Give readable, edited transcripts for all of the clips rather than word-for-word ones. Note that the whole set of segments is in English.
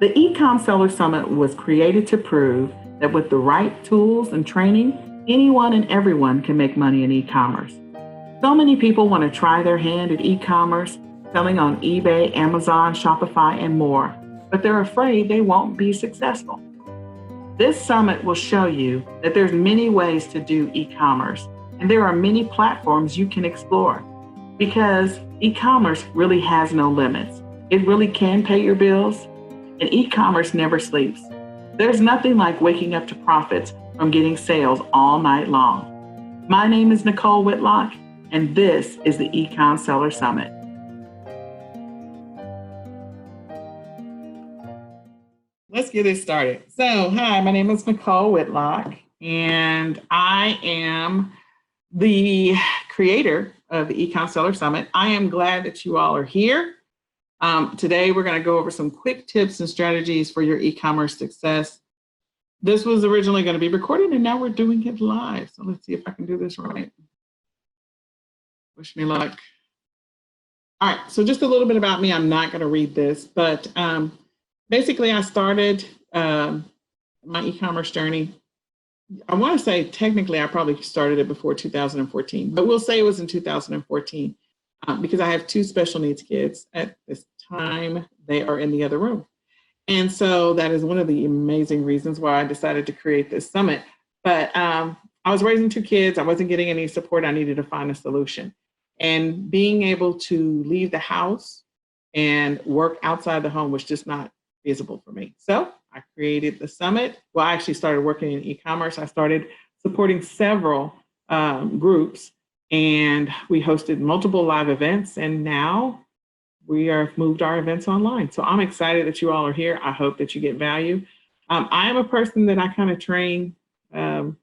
The eCom Seller Summit was created to prove that with the right tools and training, anyone and everyone can make money in e-commerce. So many people want to try their hand at e-commerce, selling on eBay, Amazon, Shopify, and more, but they're afraid they won't be successful. This summit will show you that there's many ways to do e-commerce, and there are many platforms you can explore, because e-commerce really has no limits. It really can pay your bills, and e-commerce never sleeps. There's nothing like waking up to profits from getting sales all night long. My name is Nechole Whitlock, and this is the eCom Seller Summit. Let's get it started. So, hi, my name is Nechole Whitlock, and I am the creator of the eCom Seller Summit. I am glad that you all are here. Today, we're going to go over some quick tips and strategies for your e-commerce success. This was originally going to be recorded, and now we're doing it live. So let's see if I can do this right. Wish me luck. All right, so just a little bit about me. I'm not going to read this, but basically I started my e-commerce journey. I want to say technically I probably started it before 2014, but we'll say it was in 2014 because I have two special needs kids at this time. They are in the other room. And so that is one of the amazing reasons why I decided to create this summit. But I was raising two kids. I wasn't getting any support. I needed to find a solution. And being able to leave the house and work outside the home was just not feasible for me. So I created the summit. Well, I actually started working in e-commerce. I started supporting several groups, and we hosted multiple live events, and now we have moved our events online. So I'm excited that you all are here. I hope that you get value. I am a person that I kind of train. We'll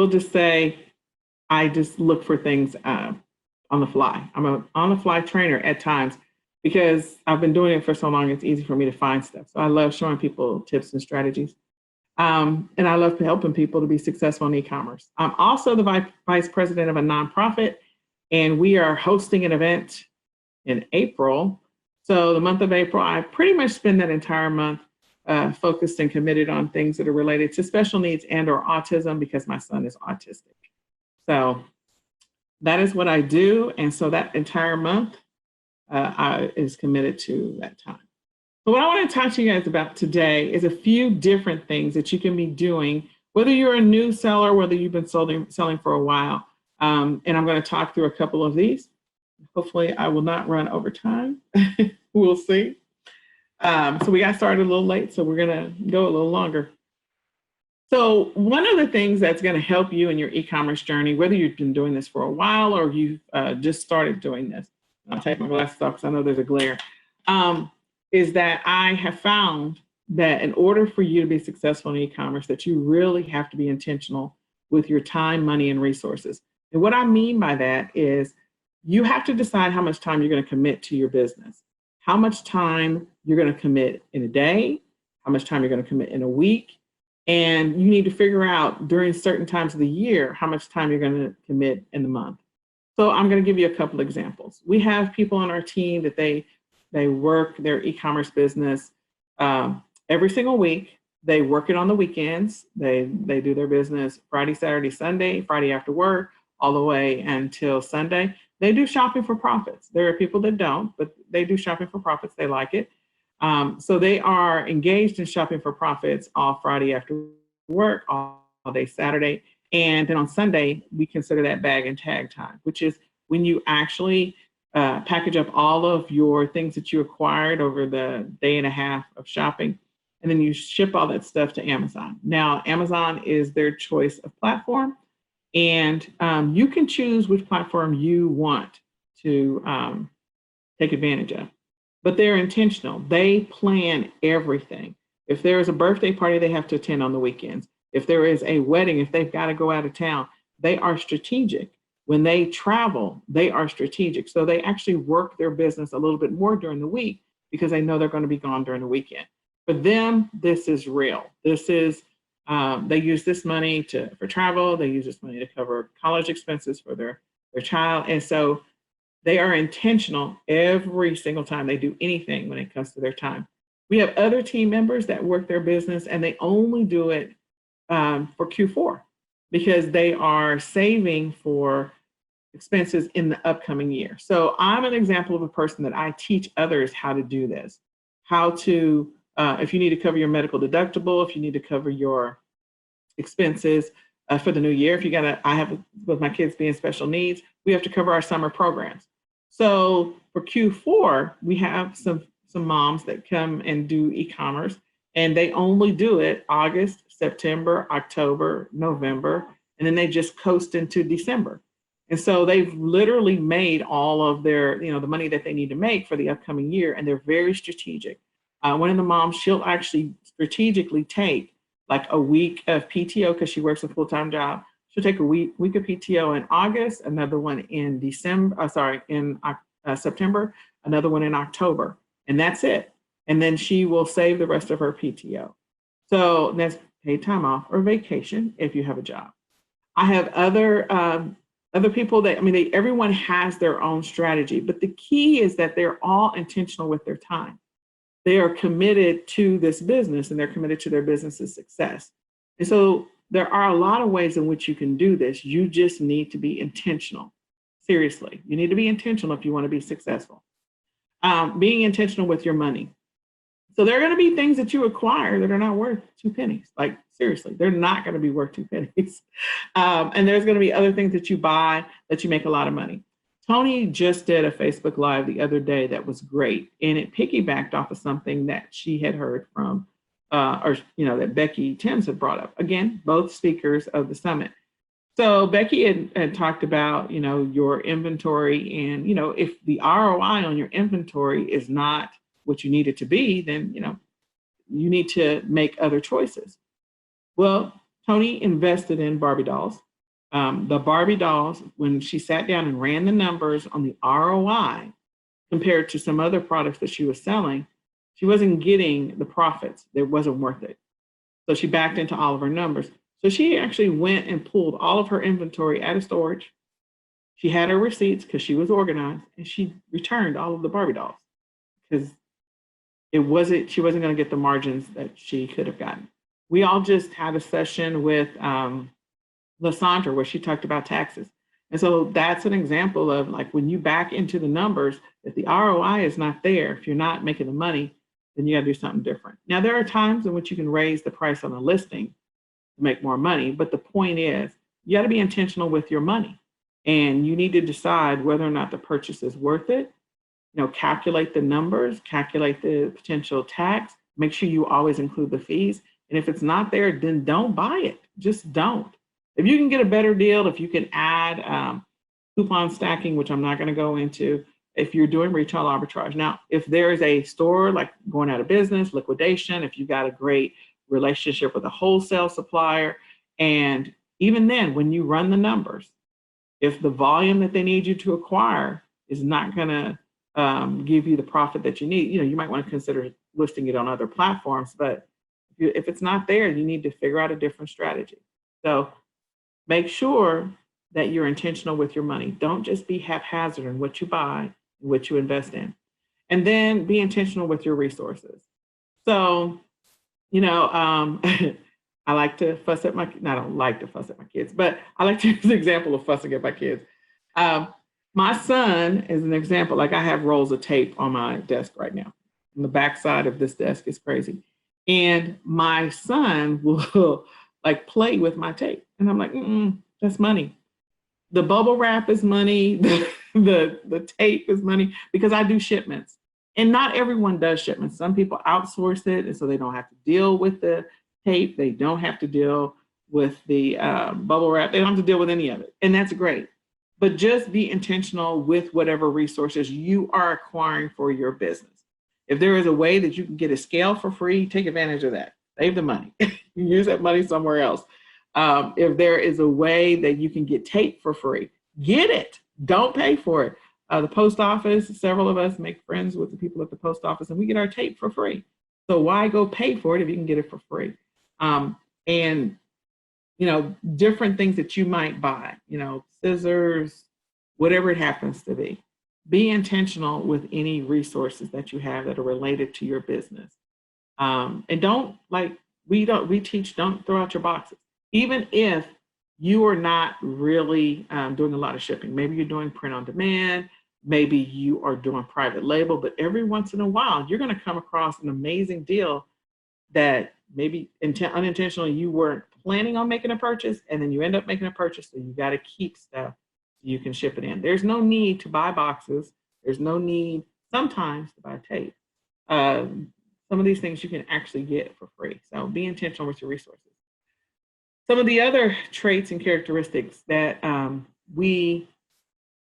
just say I just look for things on the fly. I'm an on-the-fly trainer at times because I've been doing it for so long, it's easy for me to find stuff. So I love showing people tips and strategies. And I love helping people to be successful in e-commerce. I'm also the vice president of a nonprofit, and we are hosting an event in April. So the month of April, I pretty much spend that entire month focused and committed on things that are related to special needs and or autism, because my son is autistic. So that is what I do. And so that entire month is committed to that time. So what I want to talk to you guys about today is a few different things that you can be doing, whether you're a new seller, whether you've been selling for a while. And I'm going to talk through a couple of these. Hopefully I will not run over time. We'll see. So we got started a little late, so we're going to go a little longer. So one of the things that's going to help you in your e-commerce journey, whether you've been doing this for a while or you've just started doing this, I'll take my glasses off because I know there's a glare, is that I have found that in order for you to be successful in e-commerce, that you really have to be intentional with your time, money, and resources. And what I mean by that is you have to decide how much time you're going to commit to your business, how much time you're going to commit in a day, how much time you're going to commit in a week. And you need to figure out during certain times of the year how much time you're going to commit in the month. So I'm going to give you a couple examples. We have people on our team that they work their e-commerce business every single week. They work it on the weekends. They do their business Friday, Saturday, Sunday, Friday after work, all the way until Sunday. They do shopping for profits. There are people that don't, but they do shopping for profits. They like it. So they are engaged in shopping for profits all Friday after work, all day Saturday. And then on Sunday, we consider that bag and tag time, which is when you actually package up all of your things that you acquired over the day and a half of shopping, and then you ship all that stuff to Amazon. Now, Amazon is their choice of platform, and you can choose which platform you want to take advantage of. But they're intentional. They plan everything. If there is a birthday party, they have to attend on the weekends. If there is a wedding, if they've got to go out of town, they are strategic. When they travel, they are strategic. So they actually work their business a little bit more during the week because they know they're going to be gone during the weekend. For them, this is real. This is, they use this money for travel. They use this money to cover college expenses for their child. And so they are intentional every single time they do anything when it comes to their time. We have other team members that work their business and they only do it for Q4 because they are saving for expenses in the upcoming year. So I'm an example of a person that I teach others how to do this, how to, if you need to cover your medical deductible, if you need to cover your expenses for the new year, if you gotta, I have, with my kids being special needs, we have to cover our summer programs. So for Q4, we have some moms that come and do e-commerce, and they only do it August, September, October, November, and then they just coast into December. And so they've literally made all of their, the money that they need to make for the upcoming year, and they're very strategic. One of the moms, she'll actually strategically take like a week of PTO because she works a full-time job. She'll take a week of PTO in August, another one in September, another one in October, and that's it. And then she will save the rest of her PTO. So that's paid time off or vacation if you have a job. I have other people that, everyone has their own strategy, but the key is that they're all intentional with their time. They are committed to this business and they're committed to their business's success. And so there are a lot of ways in which you can do this. You just need to be intentional. Seriously, you need to be intentional if you want to be successful. Being intentional with your money. So there are going to be things that you acquire that are not worth 2 pennies. Like seriously, they're not going to be worth 2 pennies. And there's going to be other things that you buy that you make a lot of money. Tony just did a Facebook Live the other day that was great, and it piggybacked off of something that she had heard from, that Becky Timms had brought up. Again, both speakers of the summit. So Becky had talked about, your inventory, and, if the ROI on your inventory is not what you need it to be, then, you need to make other choices. Well, Tony invested in Barbie dolls. The Barbie dolls, when she sat down and ran the numbers on the ROI compared to some other products that she was selling, she wasn't getting the profits. It wasn't worth it. So she backed into all of her numbers. So she actually went and pulled all of her inventory out of storage. She had her receipts because she was organized, and she returned all of the Barbie dolls because she wasn't going to get the margins that she could have gotten. We all just had a session with Lysandra where she talked about taxes. And so that's an example of like when you back into the numbers, if the ROI is not there, if you're not making the money, then you got to do something different. Now, there are times in which you can raise the price on a listing to make more money, but the point is you got to be intentional with your money, and you need to decide whether or not the purchase is worth it. Calculate the numbers, calculate the potential tax, make sure you always include the fees. And if it's not there, then don't buy it. Just don't. If you can get a better deal, if you can add coupon stacking, which I'm not going to go into, if you're doing retail arbitrage. Now, if there is a store like going out of business, liquidation, if you've got a great relationship with a wholesale supplier, and even then, when you run the numbers, if the volume that they need you to acquire is not going to give you the profit that you need, you might want to consider listing it on other platforms. But if it's not there, you need to figure out a different strategy. So make sure that you're intentional with your money. Don't just be haphazard in what you buy and what you invest in. And then be intentional with your resources. So, I like to fuss at I don't like to fuss at my kids, but I like to use an example of fussing at my kids. My son is an example. Like I have rolls of tape on my desk right now. And the backside of this desk is crazy. And my son will like play with my tape. And I'm like, that's money. The bubble wrap is money. The tape is money because I do shipments. And not everyone does shipments. Some people outsource it, and so they don't have to deal with the tape. They don't have to deal with the bubble wrap. They don't have to deal with any of it. And that's great. But just be intentional with whatever resources you are acquiring for your business. If there is a way that you can get a scale for free, take advantage of that. Save the money. Use that money somewhere else. If there is a way that you can get tape for free, get it. Don't pay for it. The post office, several of us make friends with the people at the post office, and we get our tape for free. So why go pay for it if you can get it for free? And different things that you might buy, scissors, whatever it happens to be. Be intentional with any resources that you have that are related to your business. And don't like, we teach, don't throw out your boxes. Even if you are not really doing a lot of shipping, maybe you're doing print on demand, maybe you are doing private label, but every once in a while, you're going to come across an amazing deal that maybe unintentionally you weren't planning on making a purchase, and then you end up making a purchase, so you got to keep stuff so you can ship it in. There's no need to buy boxes. There's no need sometimes to buy tape. Some of these things you can actually get for free. So be intentional with your resources. Some of the other traits and characteristics that we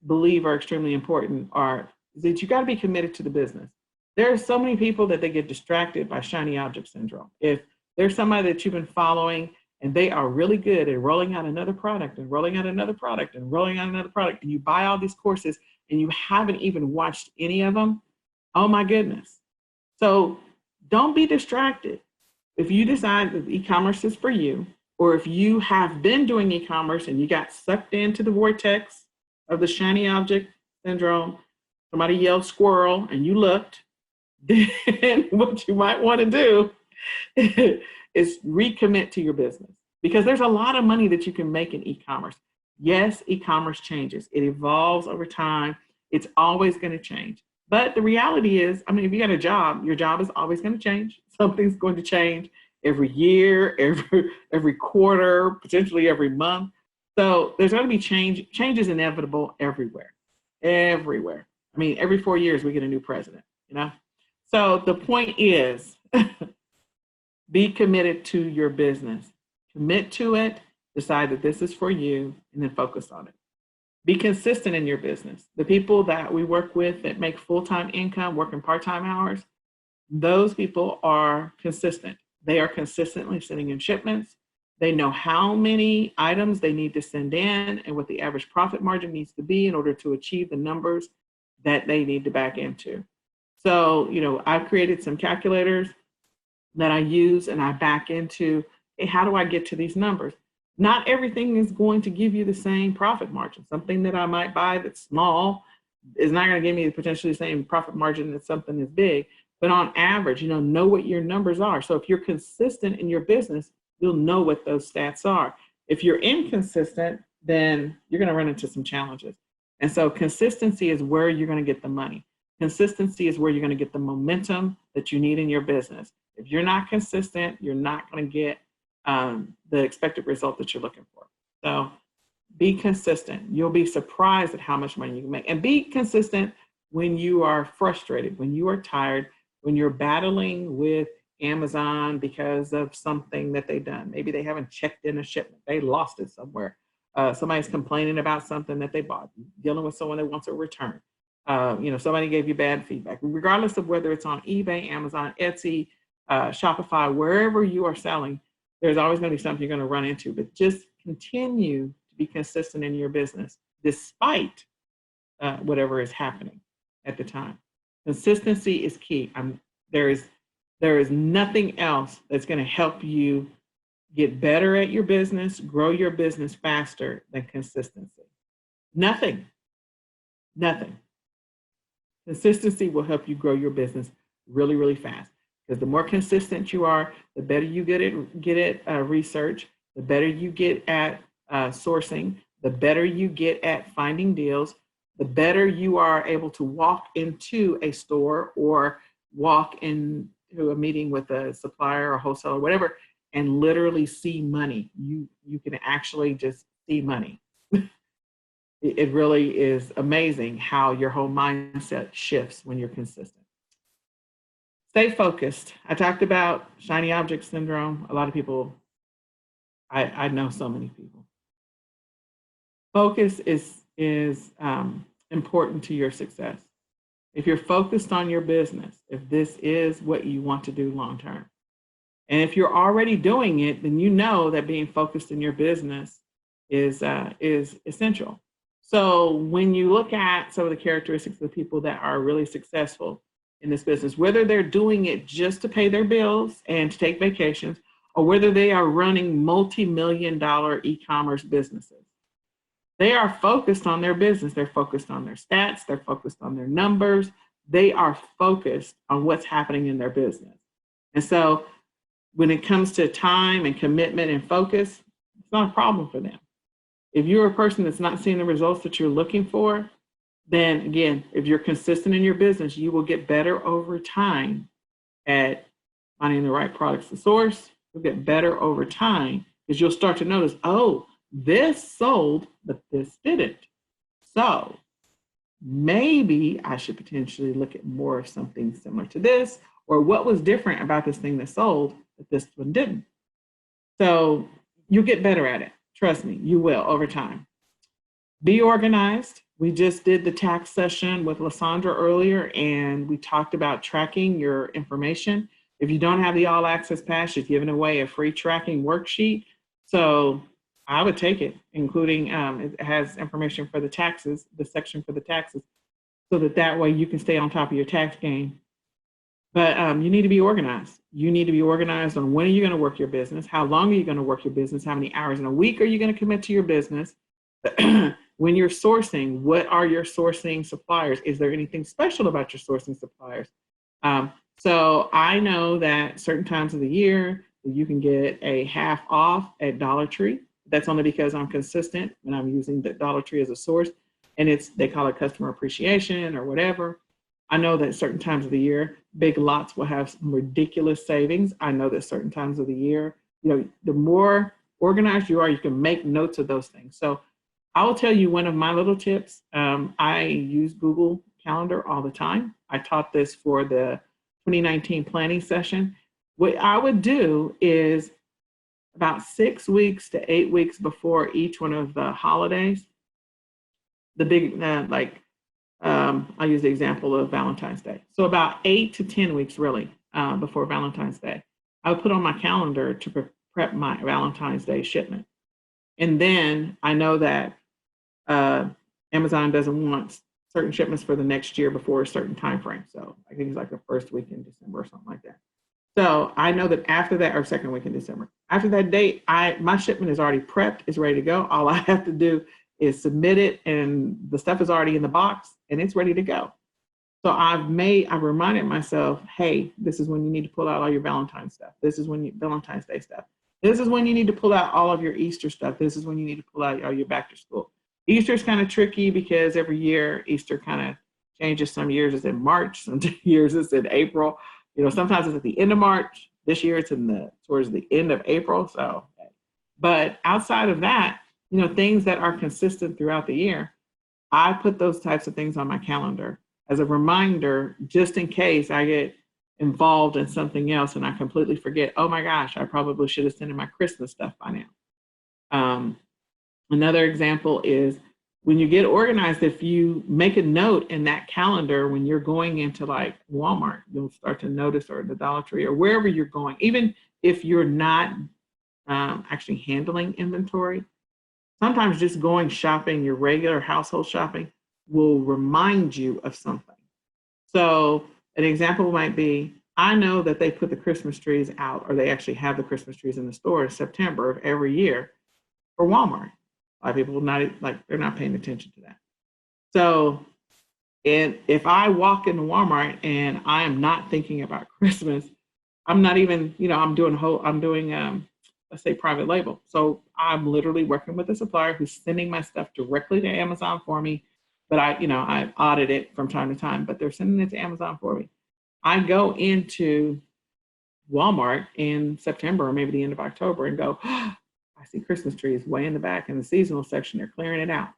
believe are extremely important are that you got to be committed to the business. There are so many people that they get distracted by shiny object syndrome. If there's somebody that you've been following and they are really good at rolling out another product and rolling out another product and rolling out another product, and you buy all these courses and you haven't even watched any of them, oh my goodness. So don't be distracted. If you decide that e-commerce is for you, or if you have been doing e-commerce and you got sucked into the vortex of the shiny object syndrome, somebody yelled squirrel and you looked, then what you might want to do is recommit to your business, because there's a lot of money that you can make in e-commerce. Yes, e-commerce changes. It evolves over time. It's always going to change. But the reality is, I mean, if you got a job, your job is always going to change. Something's going to change every year, every quarter, potentially every month. So there's going to be change. Change is inevitable everywhere, everywhere. I mean, every 4 years we get a new president, you know? So the point is, be committed to your business. Commit to it, decide that this is for you, and then focus on it. Be consistent in your business. The people that we work with that make full-time income, working part-time hours, those people are consistent. They are consistently sending in shipments. They know how many items they need to send in and what the average profit margin needs to be in order to achieve the numbers that they need to back into. So, you know, I've created some calculators that I use and I back into, hey, how do I get to these numbers? Not everything is going to give you the same profit margin. Something that I might buy that's small is not going to give me potentially the same profit margin that something is big. But on average, you know what your numbers are. So if you're consistent in your business, you'll know what those stats are. If you're inconsistent, then you're going to run into some challenges. And so consistency is where you're going to get the money. Consistency is where you're going to get the momentum that you need in your business. If you're not consistent, you're not going to get the expected result that you're looking for. So be consistent. You'll be surprised at how much money you can make. And be consistent when you are frustrated, when you are tired, when you're battling with Amazon because of something that they've done. Maybe they haven't checked in a shipment. They lost it somewhere. Somebody's complaining about something that they bought, dealing with someone that wants a return. Somebody gave you bad feedback. Regardless of whether it's on eBay, Amazon, Etsy, Shopify, wherever you are selling, there's always going to be something you're going to run into. But just continue to be consistent in your business despite whatever is happening at the time. Consistency is key. There is nothing else that's going to help you get better at your business, grow your business faster than consistency. Nothing. Consistency will help you grow your business really, really fast. Because the more consistent you are, the better you get at research, the better you get at sourcing, the better you get at finding deals, the better you are able to walk into a store or walk into a meeting with a supplier or wholesaler, whatever, and literally see money. You can actually just see money. It really is amazing how your whole mindset shifts when you're consistent. Stay focused. I talked about shiny object syndrome. A lot of people, I know so many people. Focus is important to your success. If you're focused on your business, if this is what you want to do long term, and if you're already doing it, then you know that being focused in your business is essential. So when you look at some of the characteristics of the people that are really successful in this business, whether they're doing it just to pay their bills and to take vacations, or whether they are running multi-million-dollar e-commerce businesses, they are focused on their business. They're focused on their stats. They're focused on their numbers. They are focused on what's happening in their business. And so when it comes to time and commitment and focus, it's not a problem for them. If you're a person that's not seeing the results that you're looking for, then again, if you're consistent in your business, you will get better over time at finding the right products to source. You'll get better over time because you'll start to notice, oh, this sold, but this didn't. So maybe I should potentially look at more of something similar to this, or what was different about this thing that sold that this one didn't. So you'll get better at it. Trust me, you will over time. Be organized. We just did the tax session with Lysandra earlier, and we talked about tracking your information. If you don't have the all access pass, she's giving away a free tracking worksheet. So I would take it, including it has information for the taxes, the section for the taxes, so that way you can stay on top of your tax game. But you need to be organized. You need to be organized on when are you going to work your business? How long are you going to work your business? How many hours in a week are you going to commit to your business? When you're sourcing, what are your sourcing suppliers? Is there anything special about your sourcing suppliers? So I know that certain times of the year, you can get a half off at Dollar Tree. That's only because I'm consistent and I'm using the Dollar Tree as a source. And they call it customer appreciation or whatever. I know that certain times of the year, Big Lots will have some ridiculous savings. I know that certain times of the year, the more organized you are, you can make notes of those things. So I will tell you one of my little tips. I use Google Calendar all the time. I taught this for the 2019 planning session. What I would do is about 6 weeks to 8 weeks before each one of the holidays, the big, I'll use the example of Valentine's Day. So about 8 to 10 weeks really before Valentine's Day, I would put on my calendar to prep my Valentine's Day shipment. And then I know that Amazon doesn't want certain shipments for the next year before a certain time frame. So I think it's like the first week in December or something like that. So I know that after that, or second week in December, after that date, my shipment is already prepped, it's ready to go. All I have to do is submit it, and the stuff is already in the box and it's ready to go. So I've reminded myself, hey, this is when you need to pull out all your Valentine's stuff. This is when Valentine's Day stuff. This is when you need to pull out all of your Easter stuff. This is when you need to pull out all your back to school. Easter is kind of tricky because every year Easter kind of changes. Some years it's in March, some years it's in April. Sometimes it's at the end of March. This year it's towards the end of April. So, but outside of that, things that are consistent throughout the year, I put those types of things on my calendar as a reminder, just in case I get involved in something else and I completely forget, oh my gosh, I probably should have sent in my Christmas stuff by now. Another example is when you get organized, if you make a note in that calendar when you're going into like Walmart, you'll start to notice, or the Dollar Tree or wherever you're going, even if you're not actually handling inventory, sometimes just going shopping, your regular household shopping, will remind you of something. So an example might be, I know that they put the Christmas trees out, or they actually have the Christmas trees in the store in September of every year for Walmart. A lot of people they're not paying attention to that. So, and if I walk into Walmart and I am not thinking about Christmas, I'm not even, I'm doing let's say private label. So I'm literally working with a supplier who's sending my stuff directly to Amazon for me. But I audit it from time to time, but they're sending it to Amazon for me. I go into Walmart in September or maybe the end of October and go, oh, I see Christmas trees way in the back in the seasonal section. They're clearing it out.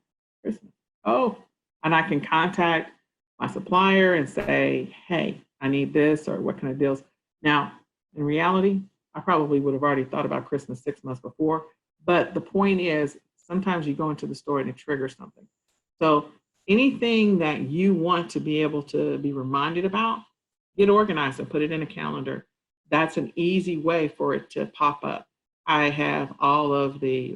Christmas. Oh, and I can contact my supplier and say, hey, I need this, or what kind of deals. Now, in reality, I probably would have already thought about Christmas 6 months before. But the point is, sometimes you go into the store and it triggers something. So anything that you want to be able to be reminded about, get organized and put it in a calendar. That's an easy way for it to pop up. I have all of the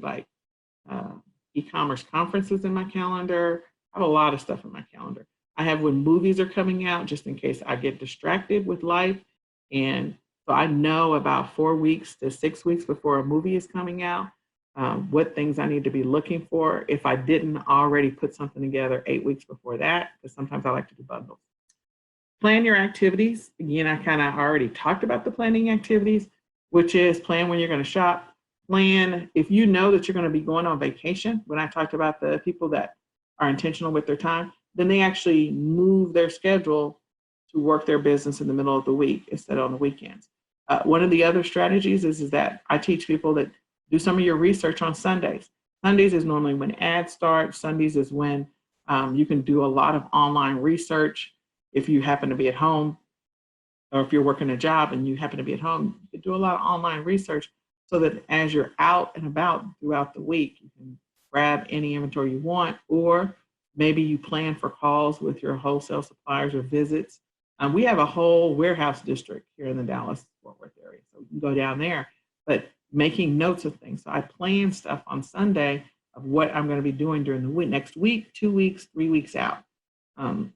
e-commerce conferences in my calendar. I have a lot of stuff in my calendar. I have when movies are coming out, just in case I get distracted with life. And so I know about 4 weeks to 6 weeks before a movie is coming out, what things I need to be looking for if I didn't already put something together 8 weeks before that, because sometimes I like to do bundles. Plan your activities. Again, I kind of already talked about the planning activities, which is plan when you're going to shop. Plan if you know that you're going to be going on vacation. When I talked about the people that are intentional with their time, then they actually move their schedule to work their business in the middle of the week instead of on the weekends. One of the other strategies is that I teach people that do some of your research on Sundays. Sundays is normally when ads start. Sundays is when you can do a lot of online research. If you happen to be at home, or if you're working a job and you happen to be at home, you can do a lot of online research so that as you're out and about throughout the week, you can grab any inventory you want, or maybe you plan for calls with your wholesale suppliers or visits. We have a whole warehouse district here in the Dallas-Fort Worth area, so you can go down there, but making notes of things. So I plan stuff on Sunday of what I'm going to be doing during the week, next week, 2 weeks, 3 weeks out,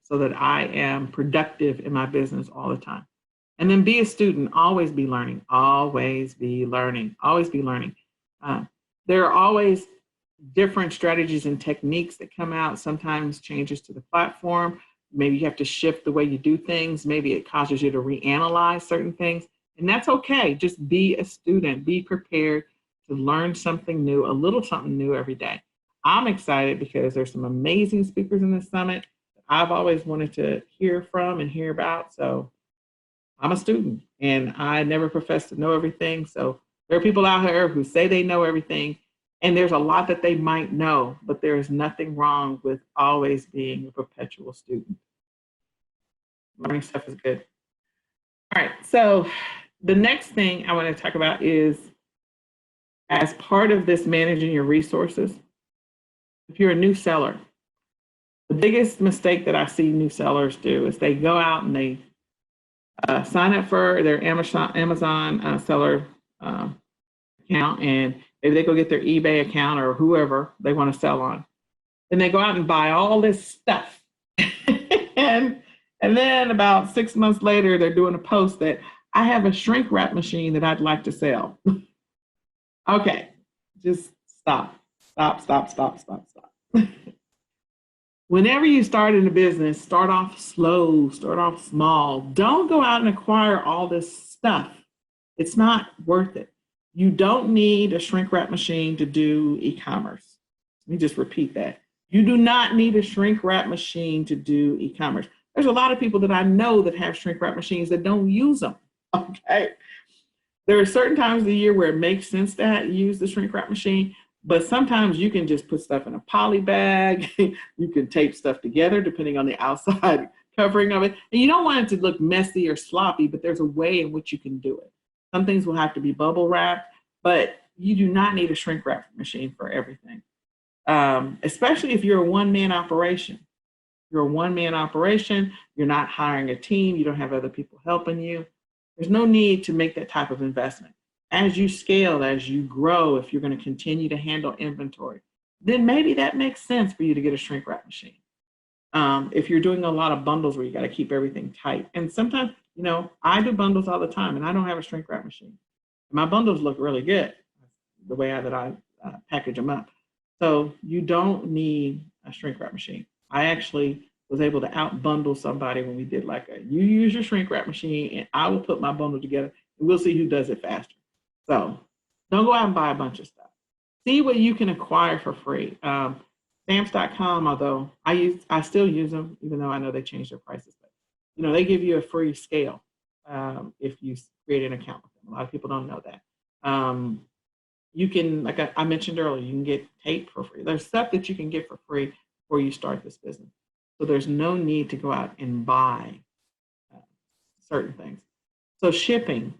so that I am productive in my business all the time. And then be a student, always be learning, always be learning, always be learning. There are always different strategies and techniques that come out, sometimes changes to the platform. Maybe you have to shift the way you do things. Maybe it causes you to reanalyze certain things. And that's okay. Just be a student, be prepared to learn something new, a little something new every day. I'm excited because there's some amazing speakers in this summit I've always wanted to hear from and hear about. So I'm a student and I never profess to know everything. So there are people out here who say they know everything, and there's a lot that they might know, but there is nothing wrong with always being a perpetual student. Learning stuff is good. All right, so the next thing I want to talk about is, as part of this managing your resources, if you're a new seller, the biggest mistake that I see new sellers do is they go out and they sign up for their Amazon seller account, and maybe they go get their eBay account or whoever they want to sell on. Then they go out and buy all this stuff. and then about 6 months later, they're doing a post that I have a shrink wrap machine that I'd like to sell. Okay, just stop. Whenever you start in a business, start off slow, start off small. Don't go out and acquire all this stuff. It's not worth it. You don't need a shrink wrap machine to do e-commerce. Let me just repeat that. You do not need a shrink wrap machine to do e-commerce. There's a lot of people that I know that have shrink wrap machines that don't use them, okay? There are certain times of the year where it makes sense to use the shrink wrap machine, but sometimes you can just put stuff in a poly bag. You can tape stuff together depending on the outside covering of it. And you don't want it to look messy or sloppy, but there's a way in which you can do it. Some things will have to be bubble wrapped, but you do not need a shrink wrap machine for everything, especially if you're a one-man operation. You're a one-man operation, you're not hiring a team, you don't have other people helping you. There's no need to make that type of investment. As you scale, as you grow, if you're going to continue to handle inventory, then maybe that makes sense for you to get a shrink wrap machine. If you're doing a lot of bundles where you got to keep everything tight. And sometimes, you know, I do bundles all the time and I don't have a shrink wrap machine. My bundles look really good the way that I package them up. So you don't need a shrink wrap machine. I actually was able to out bundle somebody when we did like you use your shrink wrap machine and I will put my bundle together and we'll see who does it faster. So don't go out and buy a bunch of stuff. See what you can acquire for free. Stamps.com, although I still use them, even though I know they changed their prices. But you know, they give you a free scale if you create an account with them. A lot of people don't know that. You can, like I mentioned earlier, you can get tape for free. There's stuff that you can get for free before you start this business. So there's no need to go out and buy certain things. So shipping,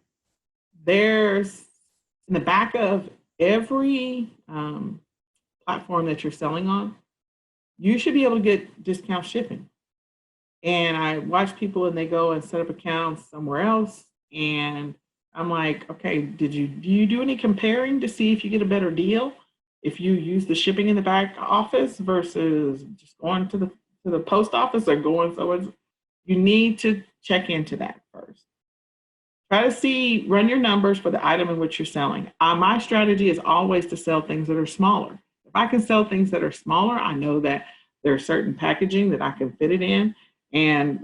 there's in the back of every platform that you're selling on, you should be able to get discount shipping. And I watch people and they go and set up accounts somewhere else. And I'm like, okay, do you do any comparing to see if you get a better deal if you use the shipping in the back office versus just going to the post office or going somewhere? You need to check into that first. Try to run your numbers for the item in which you're selling. My strategy is always to sell things that are smaller. If I can sell things that are smaller, I know that there's certain packaging that I can fit it in. And,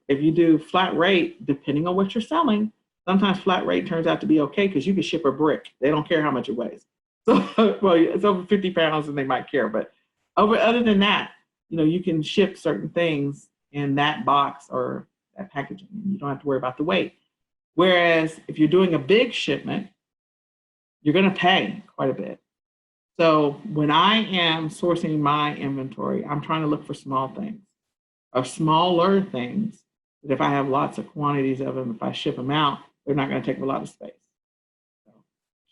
if you do flat rate, depending on what you're selling, sometimes flat rate turns out to be okay because you can ship a brick. They don't care how much it weighs. So, well, it's over 50 pounds and they might care. But other than that, you can ship certain things in that box or that packaging. You don't have to worry about the weight. Whereas if you're doing a big shipment, you're going to pay quite a bit. So when I am sourcing my inventory, I'm trying to look for small things or smaller things that if I have lots of quantities of them, if I ship them out, they're not going to take a lot of space. So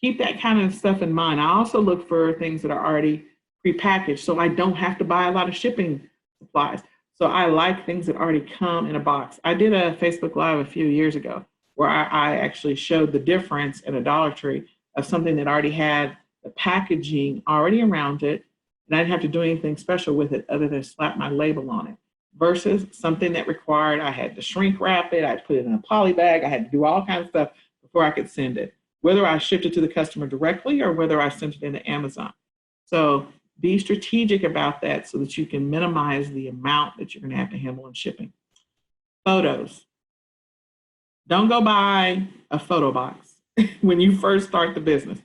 keep that kind of stuff in mind. I also look for things that are already prepackaged so I don't have to buy a lot of shipping supplies. So I like things that already come in a box. I did a Facebook Live a few years ago where I actually showed the difference in a Dollar Tree of something that already had the packaging already around it, and I didn't have to do anything special with it other than slap my label on it, versus something that required I had to shrink wrap it, I had to put it in a poly bag, I had to do all kinds of stuff before I could send it, whether I shipped it to the customer directly or whether I sent it into Amazon. So be strategic about that so that you can minimize the amount that you're going to have to handle in shipping. Photos. Don't go buy a photo box when you first start the business,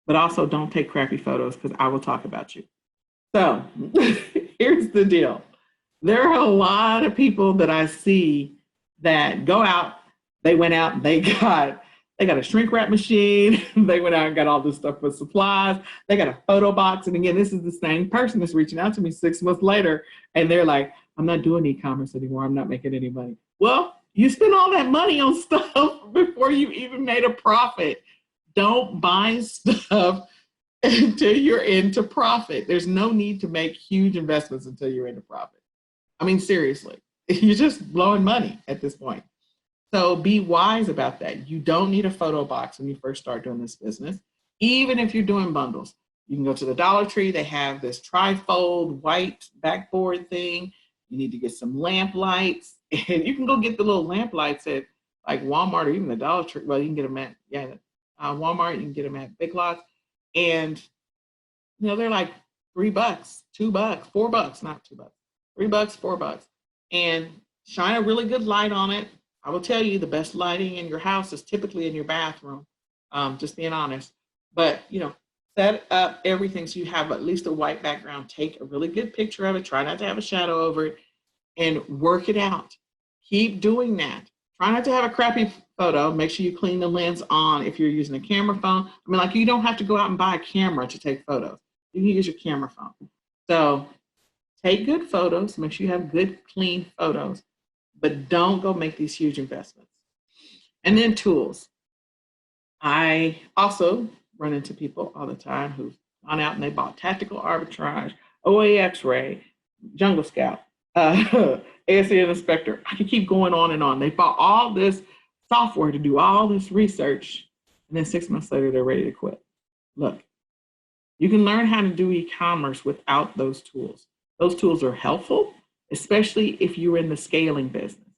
but also don't take crappy photos because I will talk about you. So here's the deal. There are a lot of people that I see that go out, they went out and they got a shrink wrap machine. They went out and got all this stuff with supplies. They got a photo box. And again, this is the same person that's reaching out to me 6 months later. And they're like, I'm not doing e-commerce anymore. I'm not making any money. Well, you spent all that money on stuff before you even made a profit. Don't buy stuff until you're into profit. There's no need to make huge investments until you're into profit. I mean, seriously, you're just blowing money at this point. So be wise about that. You don't need a photo box when you first start doing this business, even if you're doing bundles. You can go to the Dollar Tree. They have this tri-fold white backboard thing. You need to get some lamp lights. And you can go get the little lamp lights at like Walmart or even the Dollar Tree. Well, you can get them at Walmart. You can get them at Big Lots. And, they're like $3, $2, $4, not $2, $3, $4. And shine a really good light on it. I will tell you the best lighting in your house is typically in your bathroom, just being honest. But, set up everything so you have at least a white background. Take a really good picture of it. Try not to have a shadow over it and work it out. Keep doing that. Try not to have a crappy photo. Make sure you clean the lens on if you're using a camera phone. I mean, you don't have to go out and buy a camera to take photos. You can use your camera phone. So take good photos. Make sure you have good, clean photos. But don't go make these huge investments. And then tools. I also run into people all the time who've gone out and they bought Tactical Arbitrage, OA X-Ray, Jungle Scout, ASCN Inspector. I can keep going on and on. They bought all this software to do all this research, and then 6 months later, they're ready to quit. Look, you can learn how to do e-commerce without those tools. Those tools are helpful, especially if you're in the scaling business.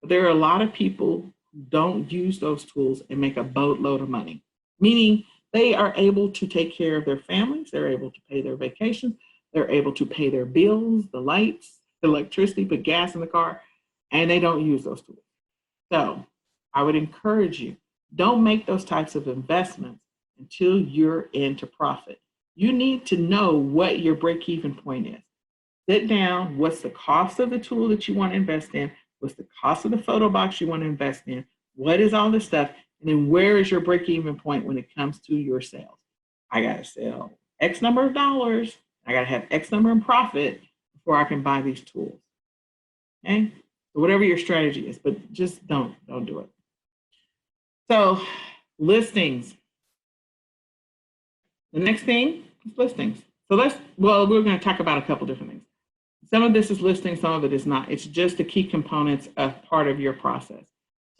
But there are a lot of people who don't use those tools and make a boatload of money, meaning they are able to take care of their families, they're able to pay their vacations, they're able to pay their bills, the lights, the electricity, put gas in the car, and they don't use those tools. So I would encourage you, don't make those types of investments until you're into profit. You need to know what your break-even point is. Sit down, what's the cost of the tool that you want to invest in? What's the cost of the photo box you want to invest in? What is all this stuff? And then where is your break-even point when it comes to your sales? I got to sell X number of dollars. I got to have X number in profit before I can buy these tools. Okay? So whatever your strategy is, but just don't do it. So listings. The next thing is listings. So we're going to talk about a couple different things. Some of this is listing, some of it is not. It's just the key components of part of your process.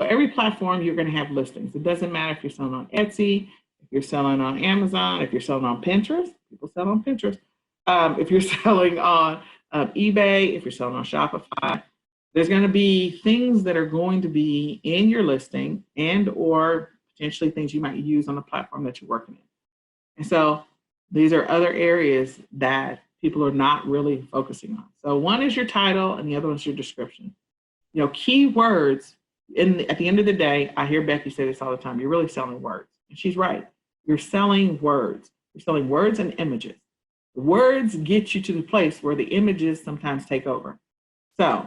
So every platform, you're going to have listings. It doesn't matter if you're selling on Etsy, if you're selling on Amazon, if you're selling on Pinterest. People sell on Pinterest. If you're selling on eBay, if you're selling on Shopify, there's going to be things that are going to be in your listing and or potentially things you might use on the platform that you're working in. And so these are other areas that people are not really focusing on. So one is your title and the other one is your description. Keywords, at the end of the day, I hear Becky say this all the time, you're really selling words. And she's right. You're selling words. You're selling words and images. The words get you to the place where the images sometimes take over. So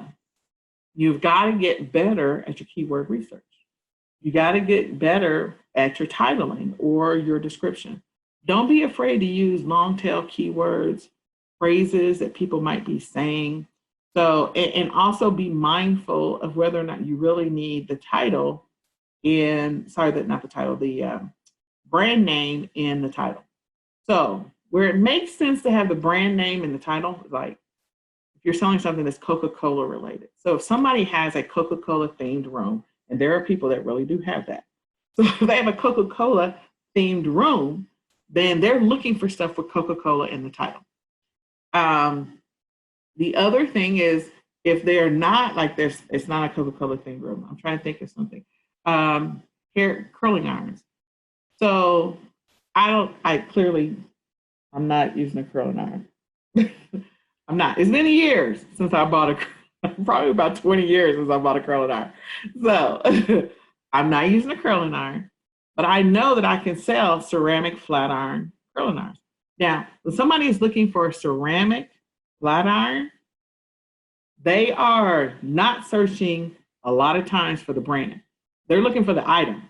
you've got to get better at your keyword research. You got to get better at your titling or your description. Don't be afraid to use long tail keywords, phrases that people might be saying. So, and also be mindful of whether or not you really need the title the brand name in the title. So where it makes sense to have the brand name in the title, like if you're selling something that's Coca-Cola related. So if somebody has a Coca-Cola themed room, and there are people that really do have that. So if they have a Coca-Cola themed room, then they're looking for stuff with Coca-Cola in the title. The other thing is if they're not it's not a Coca-Cola themed room. I'm trying to think of something. Hair curling irons. So I'm not using a curling iron. I'm not. It's been years since I bought probably about 20 years since I bought a curling iron. So I'm not using a curling iron, but I know that I can sell ceramic flat iron curling irons. Now, when somebody is looking for a ceramic flat iron, they are not searching a lot of times for the brand. They're looking for the item.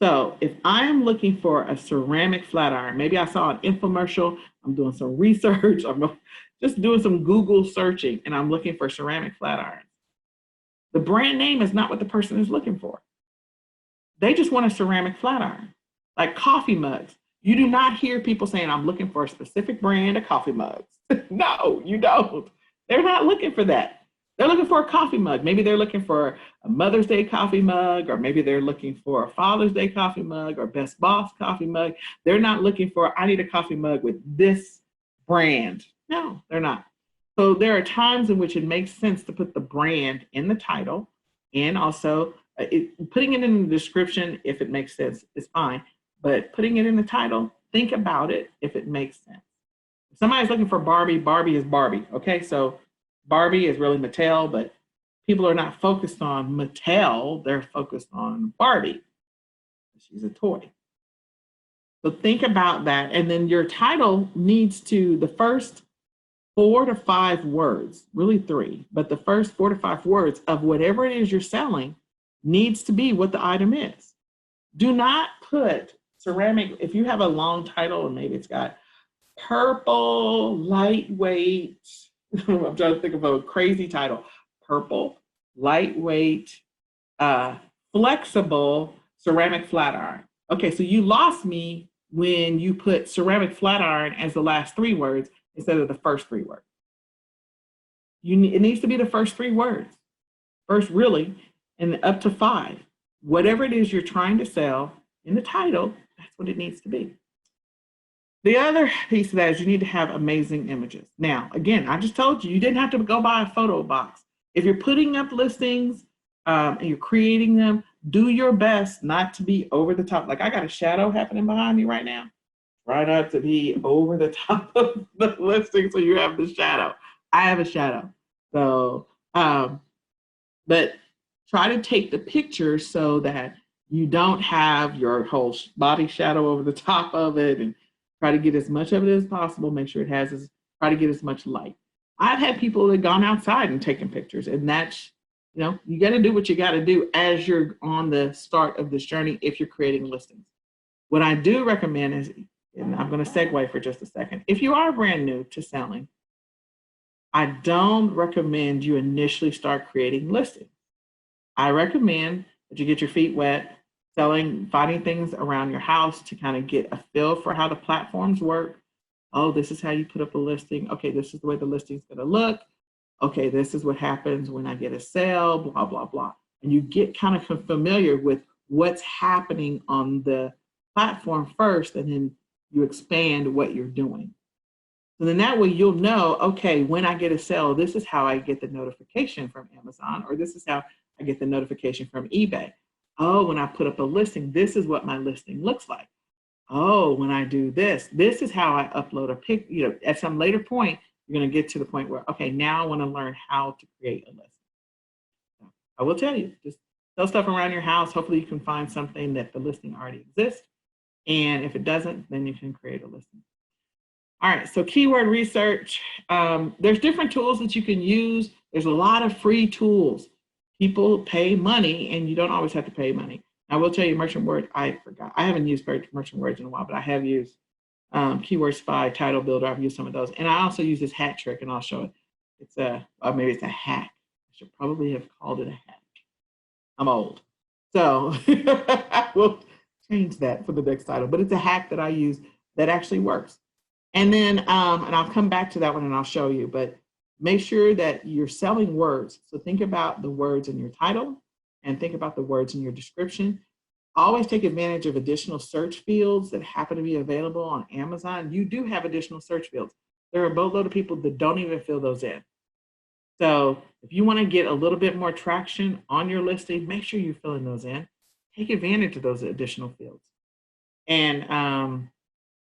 So if I'm looking for a ceramic flat iron, maybe I saw an infomercial, I'm doing some research, I'm just doing some Google searching, and I'm looking for ceramic flat iron. The brand name is not what the person is looking for. They just want a ceramic flat iron, like coffee mugs. You do not hear people saying, I'm looking for a specific brand of coffee mugs. No, you don't. They're not looking for that. They're looking for a coffee mug. Maybe they're looking for a Mother's Day coffee mug, or maybe they're looking for a Father's Day coffee mug or Best Boss coffee mug. They're not looking for, I need a coffee mug with this brand. No, they're not. So there are times in which it makes sense to put the brand in the title, and also putting it in the description, if it makes sense, is fine. But putting it in the title, think about it if it makes sense. If somebody's looking for Barbie, Barbie is Barbie. Okay, so Barbie is really Mattel, but people are not focused on Mattel. They're focused on Barbie. She's a toy. So think about that. And then your title needs to, the first 4 to 5 words, really 3, but the first 4 to 5 words of whatever it is you're selling needs to be what the item is. Do not put ceramic, if you have a long title and maybe it's got purple, lightweight, I'm trying to think of a crazy title. Purple, lightweight, flexible ceramic flat iron. Okay, so you lost me when you put ceramic flat iron as the last 3 words instead of the first 3 words. It needs to be the first 3 words. First, really, and up to 5. Whatever it is you're trying to sell in the title, that's what it needs to be. The other piece of that is you need to have amazing images. Now, again, I just told you, you didn't have to go buy a photo box. If you're putting up listings and you're creating them, do your best not to be over the top. Like I got a shadow happening behind me right now. Try not to be over the top of the listing so you have the shadow. I have a shadow. So, but try to take the picture so that you don't have your whole body shadow over the top of it, and try to get as much of it as possible. Make sure try to get as much light. I've had people that have gone outside and taken pictures, and that's, you got to do what you got to do as you're on the start of this journey if you're creating listings. What I do recommend is, and I'm going to segue for just a second, if you are brand new to selling, I don't recommend you initially start creating listings. I recommend that you get your feet wet, finding things around your house to kind of get a feel for how the platforms work. Oh, this is how you put up a listing. Okay, this is the way the listing's going to look. Okay, this is what happens when I get a sale, blah, blah, blah. And you get kind of familiar with what's happening on the platform first, and then you expand what you're doing. So then that way you'll know, okay, when I get a sale, this is how I get the notification from Amazon, or this is how I get the notification from eBay. Oh, when I put up a listing, this is what my listing looks like. Oh, when I do this, this is how I upload a pic. At some later point, you're going to get to the point where, okay, now I want to learn how to create a listing. I will tell you, just sell stuff around your house. Hopefully you can find something that the listing already exists. And if it doesn't, then you can create a listing. All right, so keyword research. There's different tools that you can use. There's a lot of free tools. People pay money, and you don't always have to pay money. I will tell you, Merchant Word, I forgot. I haven't used Merchant Words in a while, but I have used Keyword Spy, Title Builder. I've used some of those. And I also use this hat trick, and I'll show it. It's maybe it's a hack. I should probably have called it a hack. I'm old. So I will change that for the next title. But it's a hack that I use that actually works. And then, and I'll come back to that one and I'll show you, but make sure that you're selling words. So think about the words in your title and think about the words in your description. Always take advantage of additional search fields that happen to be available on Amazon. You do have additional search fields. There are a boatload of people that don't even fill those in. So if you want to get a little bit more traction on your listing, make sure you're filling those in. Take advantage of those additional fields. And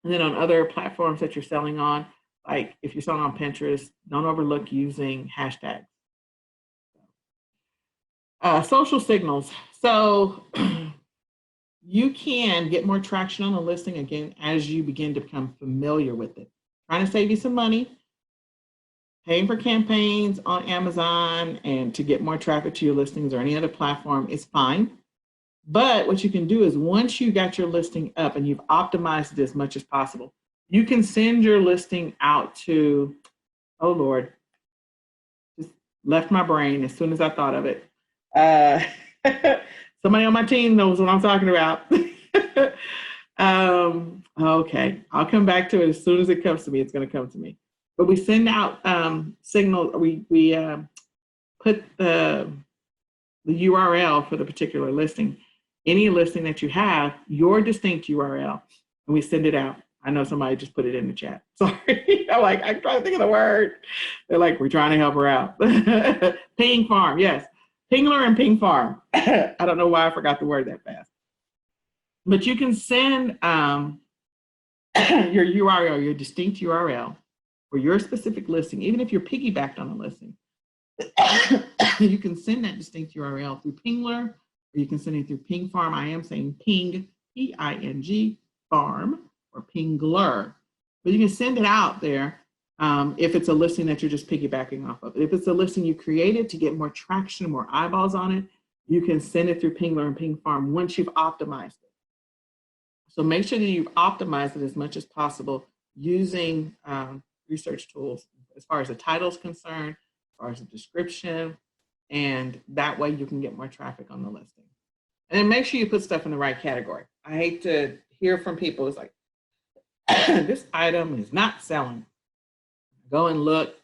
then on other platforms that you're selling on, like if you're selling on Pinterest, don't overlook using hashtags. Social signals. So you can get more traction on a listing again as you begin to become familiar with it. Trying to save you some money, paying for campaigns on Amazon and to get more traffic to your listings or any other platform is fine. But what you can do is once you got your listing up and you've optimized it as much as possible, you can send your listing out to, oh Lord, just left my brain as soon as I thought of it. Somebody on my team knows what I'm talking about. Okay, I'll come back to it as soon as it comes to me. It's going to come to me. But we send out signals. We put the URL for the particular listing. Any listing that you have, your distinct URL, and we send it out. I know somebody just put it in the chat. Sorry. I'm trying to think of the word. They're like, we're trying to help her out. Ping farm, yes. Pingler and Ping farm. I don't know why I forgot the word that fast. But you can send your URL, your distinct URL for your specific listing, even if you're piggybacked on a listing. You can send that distinct URL through Pingler, or you can send it through Ping Farm. I am saying Ping, P-I-N-G, Farm, or Pingler. But you can send it out there if it's a listing that you're just piggybacking off of. If it's a listing you created to get more traction, more eyeballs on it, you can send it through Pingler and Ping Farm once you've optimized it. So make sure that you've optimized it as much as possible using research tools as far as the title is concerned, as far as the description, and that way you can get more traffic on the listing. And then make sure you put stuff in the right category. I hate to hear from people, it's like, this item is not selling. Go and look,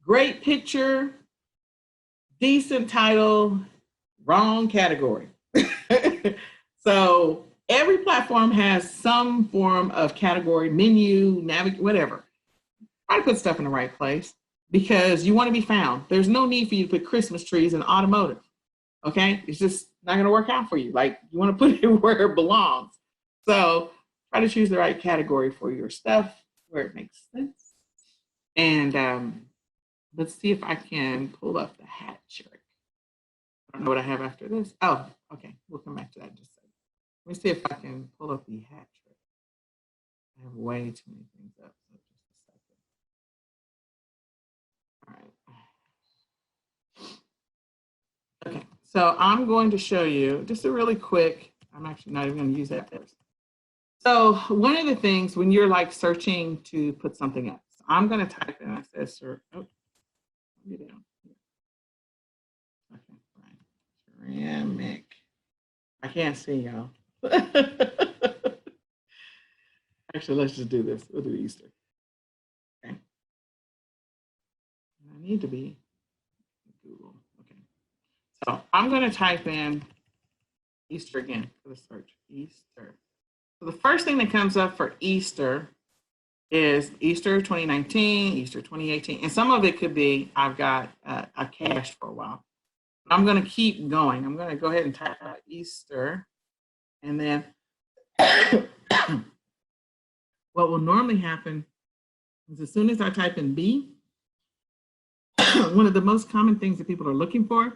great picture, decent title, wrong category. So every platform has some form of category, menu, navigate, whatever. Try to put stuff in the right place because you want to be found. There's no need for you to put Christmas trees in automotive. Okay, it's just not going to work out for you. Like you want to put it where it belongs. So try to choose the right category for your stuff where it makes sense. And let's see if I can pull up the hat trick. I don't know what I have after this. Oh, okay, we'll come back to that in just a second. Let me see if I can pull up the hat trick. I have way too many things up. So just a second. All right. Okay, so I'm going to show you just a really quick, I'm actually not even going to use that first. So one of the things when you're like searching to put something up, so I'm going to type in, I said, sir, oh, get down here. Okay, right. Ceramic. I can't see y'all. Actually, let's just do this. We'll do Easter. Okay. I need to be Google. Okay. So I'm going to type in Easter again for the search. Easter. So the first thing that comes up for Easter is Easter 2019, Easter 2018. And some of it could be I've got a cache for a while. I'm going to keep going. I'm going to go ahead and type out Easter. And then what will normally happen is as soon as I type in B, one of the most common things that people are looking for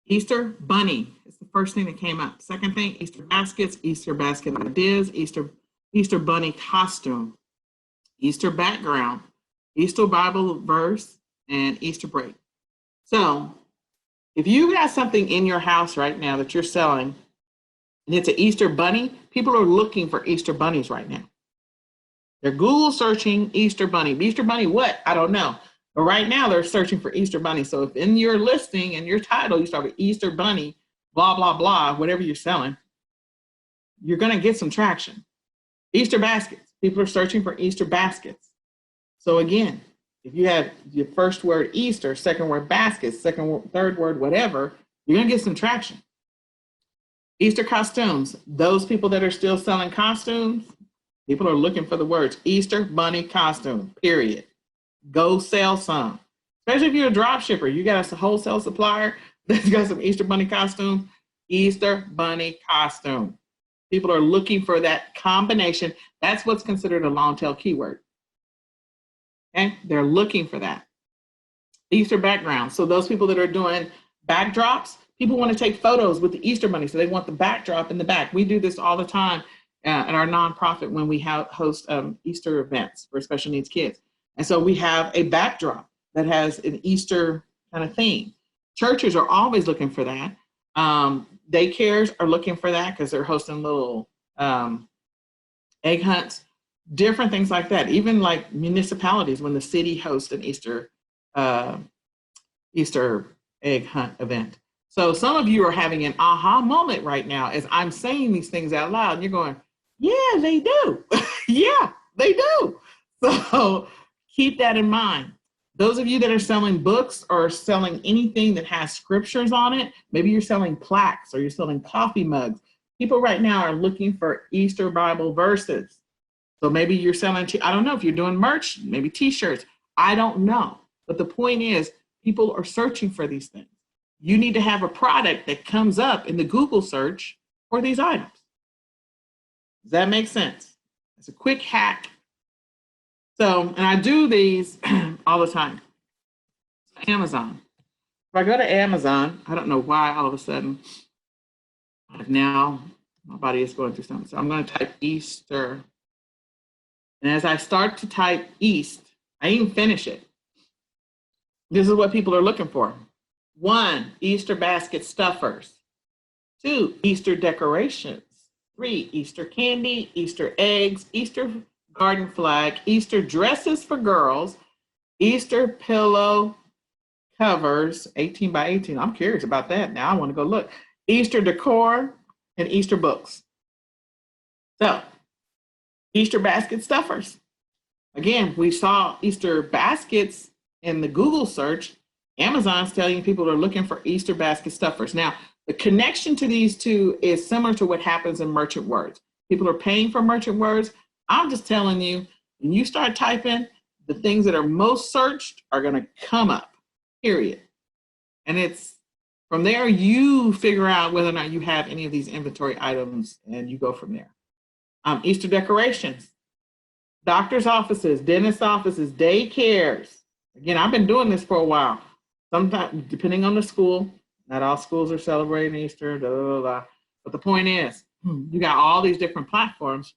Easter bunny is the first thing that came up. Second thing, Easter baskets, Easter basket ideas, Easter bunny costume, Easter background, Easter Bible verse, and Easter break. So if you got something in your house right now that you're selling and it's an Easter bunny, people are looking for Easter bunnies right now. They're Google searching Easter bunny. Easter bunny what? I don't know. But right now they're searching for Easter bunny. So if in your listing and your title you start with Easter bunny, blah, blah, blah, whatever you're selling, you're going to get some traction. Easter baskets. People are searching for Easter baskets. So again, if you have your first word Easter, second word baskets, third word whatever, you're going to get some traction. Easter costumes. Those people that are still selling costumes, people are looking for the words Easter bunny costume, period. Go sell some. Especially if you're a drop shipper, you got a wholesale supplier that's got some Easter bunny costume, Easter bunny costume. People are looking for that combination. That's what's considered a long tail keyword. Okay, they're looking for that. Easter background. So those people that are doing backdrops, people want to take photos with the Easter bunny, so they want the backdrop in the back. We do this all the time at our nonprofit when we host Easter events for special needs kids. And so we have a backdrop that has an Easter kind of theme. Churches are always looking for that. Daycares are looking for that because they're hosting little egg hunts, different things like that. Even like municipalities, when the city hosts an Easter egg hunt event. So some of you are having an aha moment right now as I'm saying these things out loud, and you're going, yeah, they do. Yeah, they do. So keep that in mind. Those of you that are selling books or selling anything that has scriptures on it, maybe you're selling plaques or you're selling coffee mugs. People right now are looking for Easter Bible verses. So maybe you're selling, I don't know if you're doing merch, maybe t-shirts. I don't know. But the point is, people are searching for these things. You need to have a product that comes up in the Google search for these items. Does that make sense? It's a quick hack. So, and I do these all the time. Amazon. If I go to Amazon, I don't know why all of a sudden, now my body is going through something. So I'm going to type Easter. And as I start to type East, I even finish it. This is what people are looking for. 1, Easter basket stuffers. 2, Easter decorations. 3, Easter candy, Easter eggs, Easter garden flag, Easter dresses for girls, Easter pillow covers, 18 by 18. I'm curious about that. Now I want to go look. Easter decor and Easter books. So, Easter basket stuffers. Again, we saw Easter baskets in the Google search. Amazon's telling people are looking for Easter basket stuffers. Now, the connection to these two is similar to what happens in merchant words. People are paying for merchant words. I'm just telling you, when you start typing, the things that are most searched are going to come up, period. And it's from there, you figure out whether or not you have any of these inventory items and you go from there. Easter decorations, doctor's offices, dentist offices, daycares. Again, I've been doing this for a while. Sometimes, depending on the school, not all schools are celebrating Easter, blah, blah, blah. But the point is, you got all these different platforms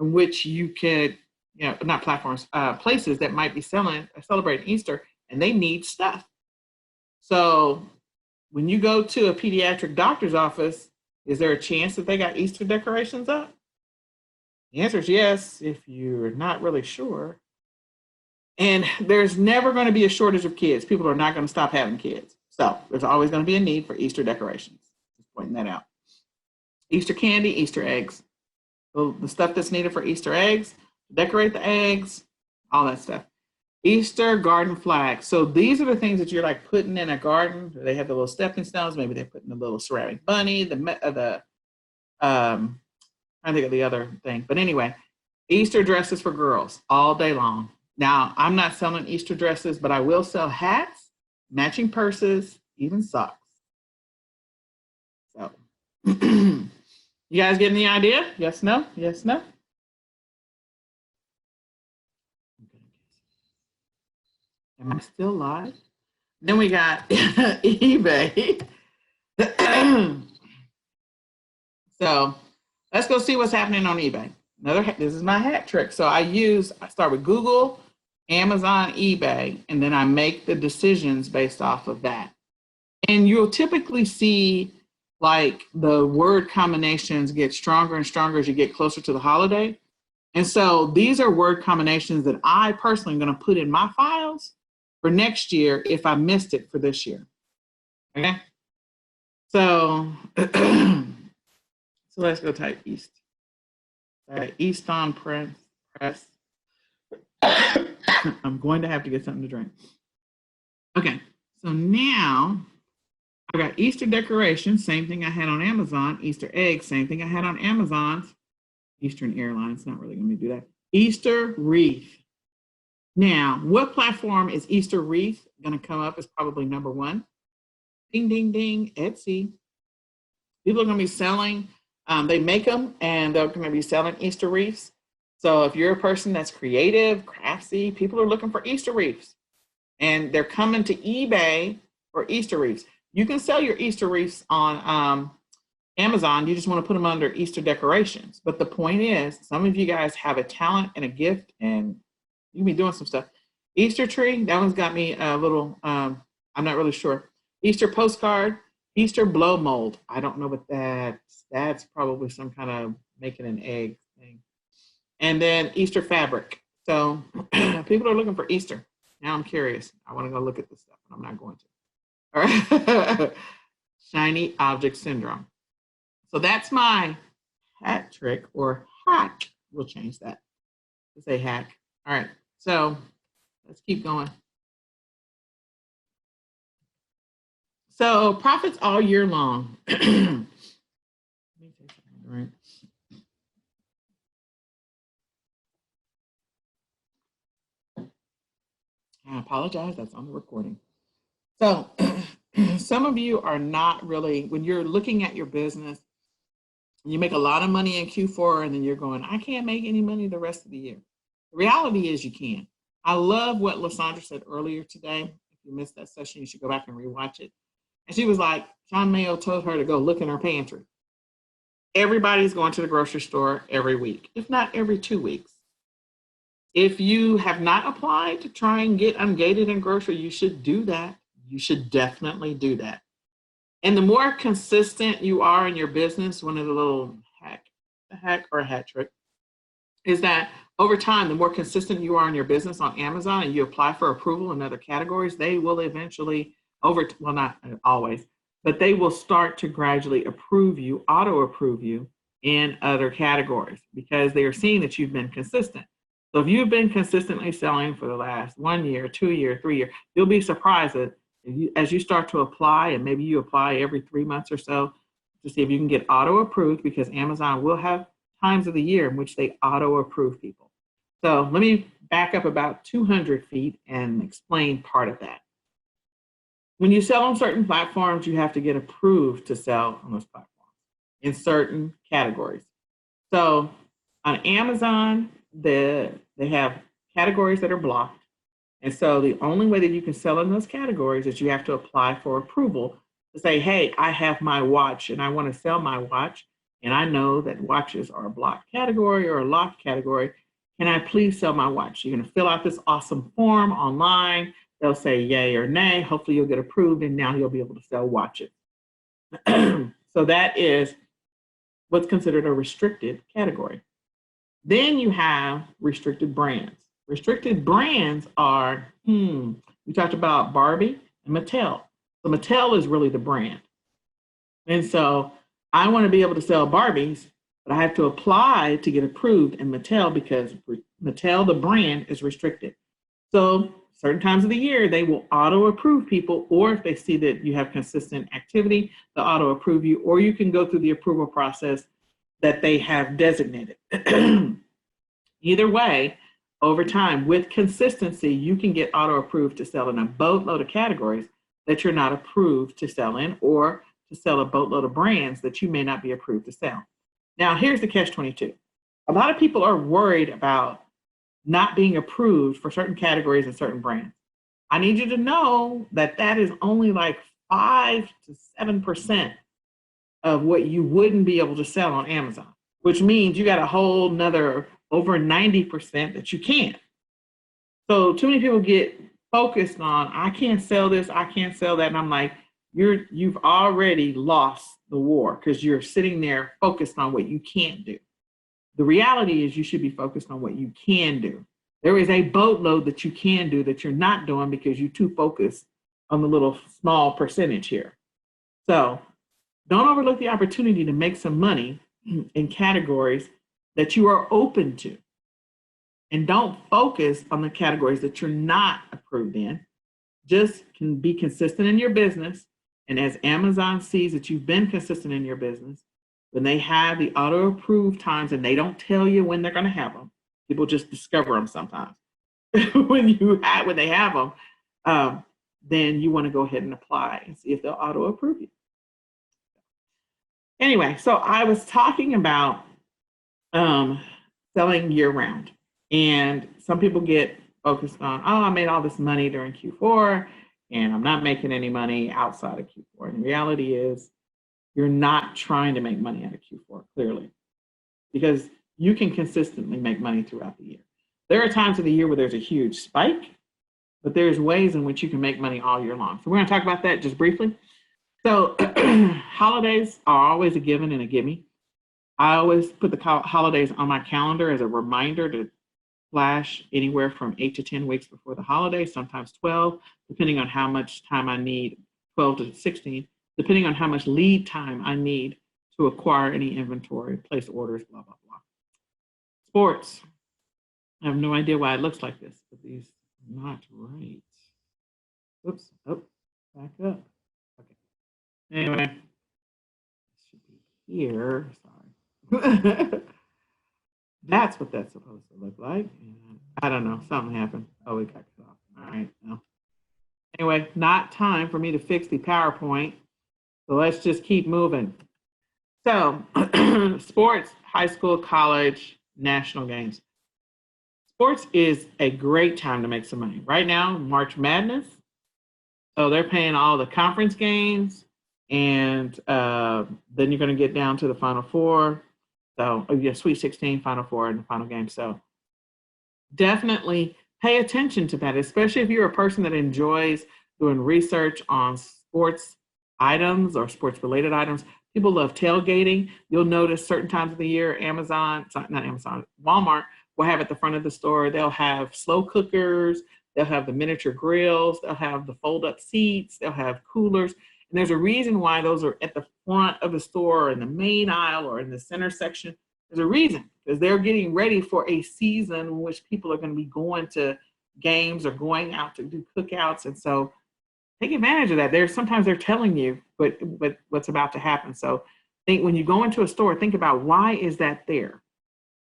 in which you could, not platforms, places that might be celebrating Easter, and they need stuff. So when you go to a pediatric doctor's office, is there a chance that they got Easter decorations up? The answer is yes, if you're not really sure. And there's never going to be a shortage of kids. People are not going to stop having kids. So there's always going to be a need for Easter decorations. Just pointing that out. Easter candy, Easter eggs. So the stuff that's needed for Easter eggs, decorate the eggs, all that stuff. Easter garden flag. So these are the things that you're like putting in a garden. They have the little stepping stones. Maybe they're putting a little ceramic bunny, I think of the other thing. But anyway, Easter dresses for girls all day long. Now, I'm not selling Easter dresses, but I will sell hats, matching purses, even socks. So, you guys getting the idea? Yes, no? Yes, no? Am I still live? Then we got eBay. So let's go see what's happening on eBay. This is my hat trick. So I start with Google, Amazon, eBay, and then I make the decisions based off of that. And you'll typically see like the word combinations get stronger and stronger as you get closer to the holiday. And so these are word combinations that I personally am going to put in my files for next year if I missed it for this year. Okay. So, so let's go type East. Easton Press. I'm going to have to get something to drink. Okay. So now I got Easter decorations, same thing I had on Amazon. Easter eggs, same thing I had on Amazon. Eastern Airlines, not really going to do that. Easter wreath. Now, what platform is Easter wreath going to come up as probably number one? Ding, ding, ding, Etsy. People are going to be selling, they make them and they're going to be selling Easter wreaths. So if you're a person that's creative, craftsy, people are looking for Easter wreaths and they're coming to eBay for Easter wreaths. You can sell your Easter wreaths on Amazon. You just want to put them under Easter decorations. But the point is, some of you guys have a talent and a gift and you can be doing some stuff. Easter tree, that one's got me a little, I'm not really sure. Easter postcard, Easter blow mold. I don't know what that's probably some kind of making an egg thing. And then Easter fabric. So people are looking for Easter. Now I'm curious. I want to go look at this stuff, but I'm not going to. All right. Shiny object syndrome. So that's my hat trick or hack. We'll change that to say hack. All right. So let's keep going. So profits all year long. Right. I apologize, that's on the recording. So some of you are not really, when you're looking at your business, you make a lot of money in Q4 and then you're going, I can't make any money the rest of the year. The reality is you can. I love what Lysandra said earlier today. If you missed that session, you should go back and rewatch it. And she was like, John Mayo told her to go look in her pantry. Everybody's going to the grocery store every week, if not every 2 weeks. If you have not applied to try and get ungated in grocery, you should do that. You should definitely do that. And the more consistent you are in your business, one of the little hack or a hat trick, is that over time, the more consistent you are in your business on Amazon and you apply for approval in other categories, they will eventually well, not always, but they will start to gradually approve you, auto approve you in other categories because they are seeing that you've been consistent. So if you've been consistently selling for the last 1 year, 2 year, 3 year, you'll be surprised that as you start to apply, and maybe you apply every 3 months or so to see if you can get auto approved, because Amazon will have times of the year in which they auto approve people. So let me back up about 200 feet and explain part of that. When you sell on certain platforms, you have to get approved to sell on those platforms in certain categories. So on Amazon, they have categories that are blocked. And so the only way that you can sell in those categories is you have to apply for approval to say, hey, I have my watch and I want to sell my watch. And I know that watches are a blocked category or a locked category. Can I please sell my watch? You're going to fill out this awesome form online. They'll say yay or nay. Hopefully you'll get approved and now you'll be able to sell watches. So that is what's considered a restricted category. Then you have restricted brands. Restricted brands are, we talked about Barbie and Mattel. So Mattel is really the brand. And so I want to be able to sell Barbies, but I have to apply to get approved in Mattel because Mattel, the brand, is restricted. So certain times of the year, they will auto approve people, or if they see that you have consistent activity, they'll auto approve you, or you can go through the approval process that they have designated. Either way, over time, with consistency, you can get auto approved to sell in a boatload of categories that you're not approved to sell in, or to sell a boatload of brands that you may not be approved to sell. Now, here's the catch-22. A lot of people are worried about not being approved for certain categories and certain brands. I need you to know that that is only like 5 to 7% of what you wouldn't be able to sell on Amazon, which means you got a whole nother over 90% that you can't. So too many people get focused on, I can't sell this, I can't sell that. And I'm like, you've already lost the war because you're sitting there focused on what you can't do. The reality is you should be focused on what you can do. There is a boatload that you can do that you're not doing because you're too focused on the little small percentage here. So don't overlook the opportunity to make some money in categories that you are open to. And don't focus on the categories that you're not approved in. Just can be consistent in your business. And as Amazon sees that you've been consistent in your business, when they have the auto approved times and they don't tell you when they're going to have them, people just discover them sometimes. when they have them, then you want to go ahead and apply and see if they'll auto approve you. Anyway, so I was talking about selling year round. And some people get focused on, oh, I made all this money during Q4 and I'm not making any money outside of Q4. And the reality is you're not trying to make money out of Q4, clearly, because you can consistently make money throughout the year. There are times of the year where there's a huge spike, but there's ways in which you can make money all year long. So we're going to talk about that just briefly. So holidays are always a given and a gimme. I always put the holidays on my calendar as a reminder to flash anywhere from 8 to 10 weeks before the holidays, sometimes 12, depending on how much time I need, 12 to 16, depending on how much lead time I need to acquire any inventory, place orders, blah, blah, blah. Sports. I have no idea why it looks like this, but these are not right. Oops, oh, back up. Okay. Anyway, it should be here, sorry. That's what that's supposed to look like. And I don't know, something happened. Oh, it got cut off. All right, no. Anyway, not time for me to fix the PowerPoint. So let's just keep moving. So sports, high school, college, national games. Sports is a great time to make some money. Right now, March Madness. So they're paying all the conference games, and then you're going to get down to the Final Four. So yeah, Sweet 16, Final Four, and the final game. So definitely pay attention to that, especially if you're a person that enjoys doing research on sports items or sports related items. People love tailgating. You'll notice certain times of the year, Walmart will have at the front of the store, they'll have slow cookers, they'll have the miniature grills, they'll have the fold up seats, they'll have coolers. And there's a reason why those are at the front of the store or in the main aisle or in the center section. There's a reason, because they're getting ready for a season in which people are going to be going to games or going out to do cookouts. And so take advantage of that. Sometimes they're telling you what's about to happen. So think when you go into a store, think about why is that there?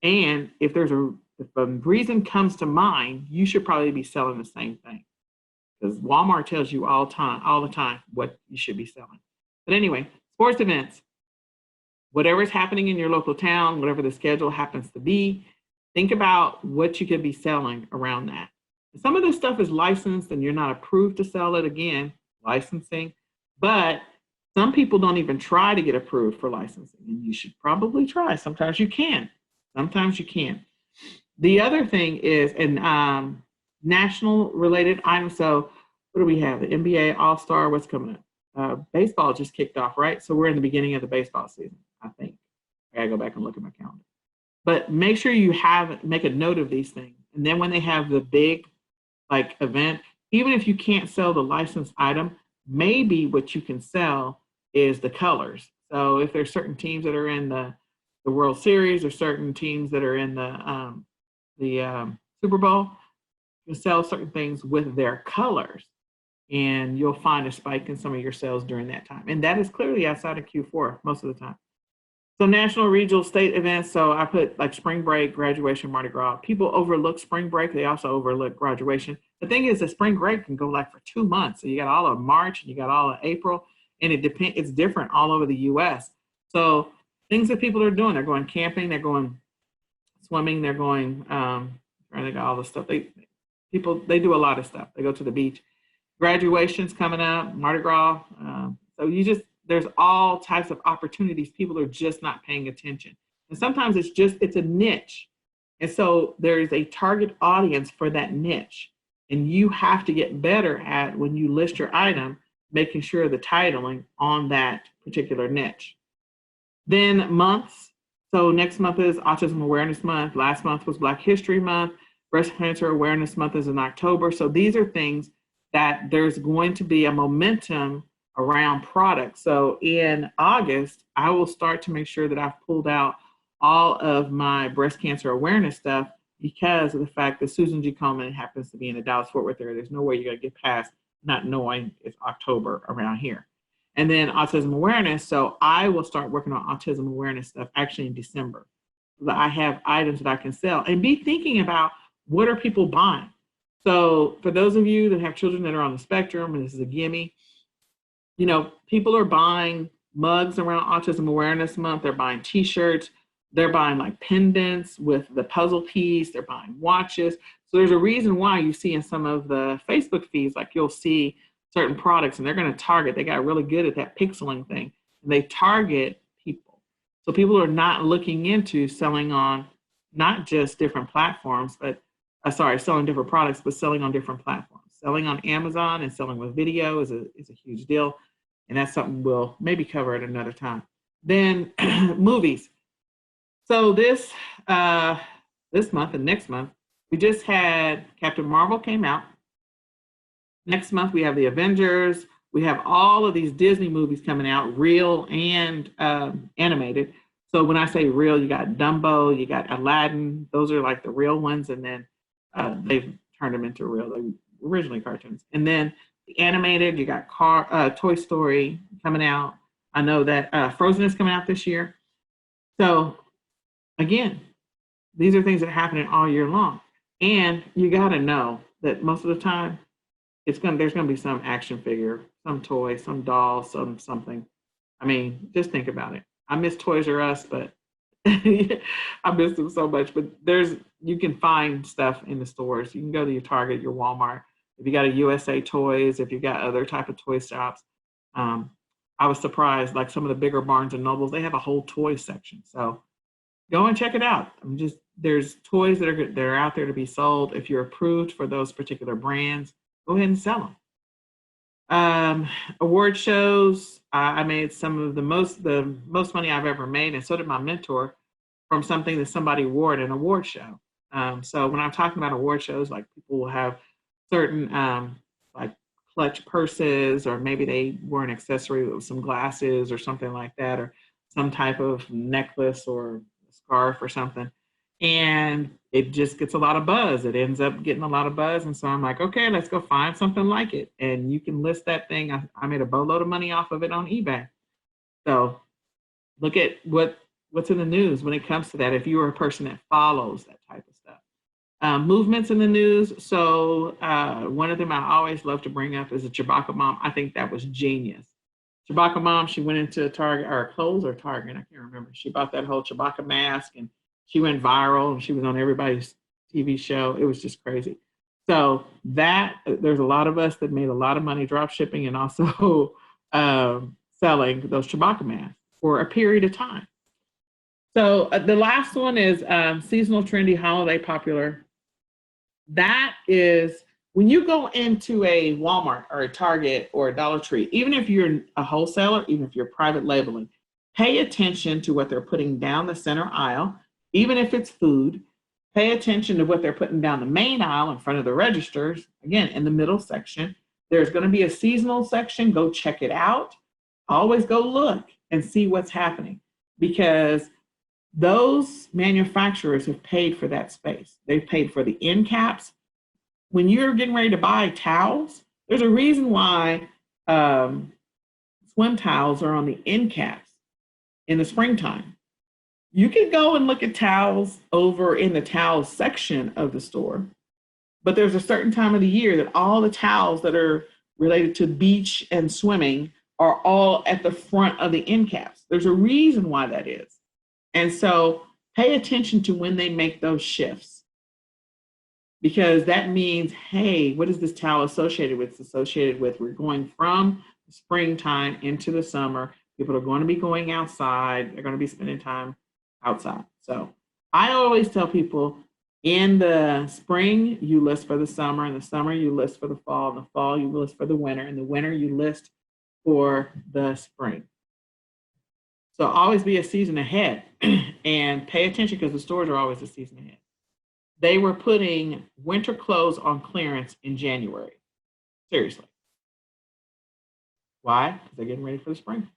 And if a reason comes to mind, you should probably be selling the same thing. Because Walmart tells you all the time what you should be selling. But anyway, sports events, whatever is happening in your local town, whatever the schedule happens to be, think about what you could be selling around that. Some of this stuff is licensed and you're not approved to sell it, again, licensing, but some people don't even try to get approved for licensing, and you should probably try. Sometimes you can, sometimes you can't. The other thing is, national related items. So what do we have? The NBA All-Star, what's coming up? Baseball just kicked off, right? So we're in the beginning of the baseball season, I think. I gotta go back and look at my calendar. But make sure you make a note of these things. And then when they have the big event, even if you can't sell the licensed item, maybe what you can sell is the colors. So if there's certain teams that are in the World Series or certain teams that are in the Super Bowl, you sell certain things with their colors, and you'll find a spike in some of your sales during that time. And that is clearly outside of Q4 most of the time. So national, regional, state events. So I put spring break, graduation, Mardi Gras. People overlook spring break. They also overlook graduation. The thing is that spring break can go for 2 months. So you got all of March and you got all of April, and it's different all over the US. So things that people are doing, they're going camping, they're going swimming, they're going, they got all the stuff. They do a lot of stuff. They go to the beach. Graduations coming up, Mardi Gras. So there's all types of opportunities. People are just not paying attention. And sometimes it's a niche. And so there is a target audience for that niche. And you have to get better at, when you list your item, making sure the titling on that particular niche. Then months. So next month is Autism Awareness Month. Last month was Black History Month. Breast Cancer Awareness Month is in October. So these are things that there's going to be a momentum around products. So in August, I will start to make sure that I've pulled out all of my breast cancer awareness stuff, because of the fact that Susan G. Komen happens to be in the Dallas-Fort Worth area. There's no way you're going to get past not knowing it's October around here. And then autism awareness. So I will start working on autism awareness stuff actually in December. I have items that I can sell, and be thinking about, what are people buying? So for those of you that have children that are on the spectrum, and this is a gimme, people are buying mugs around Autism Awareness Month. They're buying t-shirts. They're buying like pendants with the puzzle piece. They're buying watches. So there's a reason why you see in some of the Facebook feeds, like you'll see certain products and they're going to target. They got really good at that pixeling thing. And they target people. So people are not looking into selling on not just different platforms, but selling different products, but selling on different platforms. Selling on Amazon and selling with video is a huge deal. And that's something we'll maybe cover at another time. Then movies. So this month and next month, we just had Captain Marvel came out. Next month, we have the Avengers. We have all of these Disney movies coming out, real and animated. So when I say real, you got Dumbo, you got Aladdin. Those are like the real ones. And then they've turned them into real. They were originally cartoons. And then the animated, you got Toy Story coming out. I know that Frozen is coming out this year. So again, these are things that are happening all year long. And you got to know that most of the time, there's going to be some action figure, some toy, some doll, something. I mean, just think about it. I miss Toys R Us, but I miss them so much. But you can find stuff in the stores. You can go to your Target, your Walmart. If you got a USA Toys, if you got other type of toy shops. I was surprised, like some of the bigger Barnes and Nobles, they have a whole toy section. So go and check it out. There's toys that are out there to be sold. If you're approved for those particular brands, go ahead and sell them. Award shows. I made some of the most money I've ever made, and so did my mentor, from something that somebody wore at an award show. So when I'm talking about award shows, like people will have certain like clutch purses, or maybe they wore an accessory with some glasses or something like that, or some type of necklace or scarf or something. And it just gets a lot of buzz. It ends up getting a lot of buzz. And so I'm like, okay, let's go find something like it. And you can list that thing. I made a boatload of money off of it on eBay. So look at what's in the news when it comes to that, if you are a person that follows that type of stuff. Movements in the news. So one of them I always love to bring up is a Chewbacca mom. I think that was genius. Chewbacca mom, she went into Target, or Kohl's or Target, I can't remember. She bought that whole Chewbacca mask, and she went viral, and she was on everybody's TV show. It was just crazy. So there's a lot of us that made a lot of money drop shipping and also selling those Chewbacca masks for a period of time. So the last one is seasonal, trendy, holiday popular. That is when you go into a Walmart or a Target or a Dollar Tree, even if you're a wholesaler, even if you're private labeling, pay attention to what they're putting down the center aisle. Even if it's food, pay attention to what they're putting down the main aisle in front of the registers. Again, in the middle section, there's going to be a seasonal section. Go check it out. Always go look and see what's happening, because those manufacturers have paid for that space. They've paid for the end caps. When you're getting ready to buy towels, there's a reason why swim towels are on the end caps in the springtime. You can go and look at towels over in the towels section of the store, but there's a certain time of the year that all the towels that are related to beach and swimming are all at the front of the end caps. There's a reason why that is. And so pay attention to when they make those shifts. because that means, hey, what is this towel associated with? It's associated with we're going from springtime into the summer. People are going to be going outside. They're going to be spending time outside. So I always tell people in the spring, you list for the summer. In the summer, you list for the fall. In the fall, you list for the winter. In the winter, you list for the spring. So always be a season ahead and pay attention because the stores are always a season ahead. They were putting winter clothes on clearance in January. Seriously. Why? Because they're getting ready for the spring.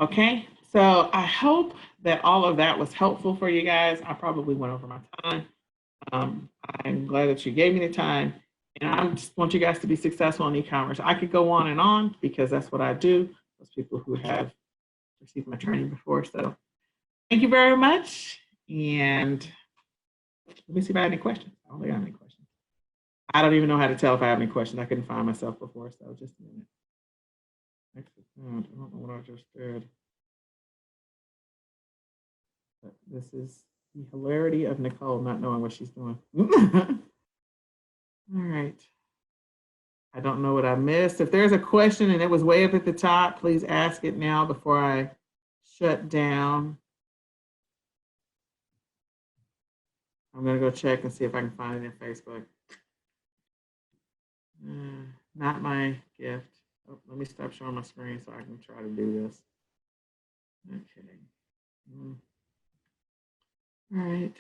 Okay, so I hope that all of that was helpful for you guys. I probably went over my time. I'm glad that you gave me the time. And I just want you guys to be successful in e-commerce. I could go on and on because that's what I do. Those people who have received my training before. So thank you very much. And let me see if I have any questions. I don't think I have any questions. I don't even know how to tell if I have any questions. I couldn't find myself before, so just a minute. I don't know what I just did. But this is the hilarity of Nechole not knowing what she's doing. All right. I don't know what I missed. If there's a question and it was way up at the top, please ask it now before I shut down. I'm going to go check and see if I can find it in Facebook. Not my gift. Oh, let me stop showing my screen so I can try to do this. Okay. All right.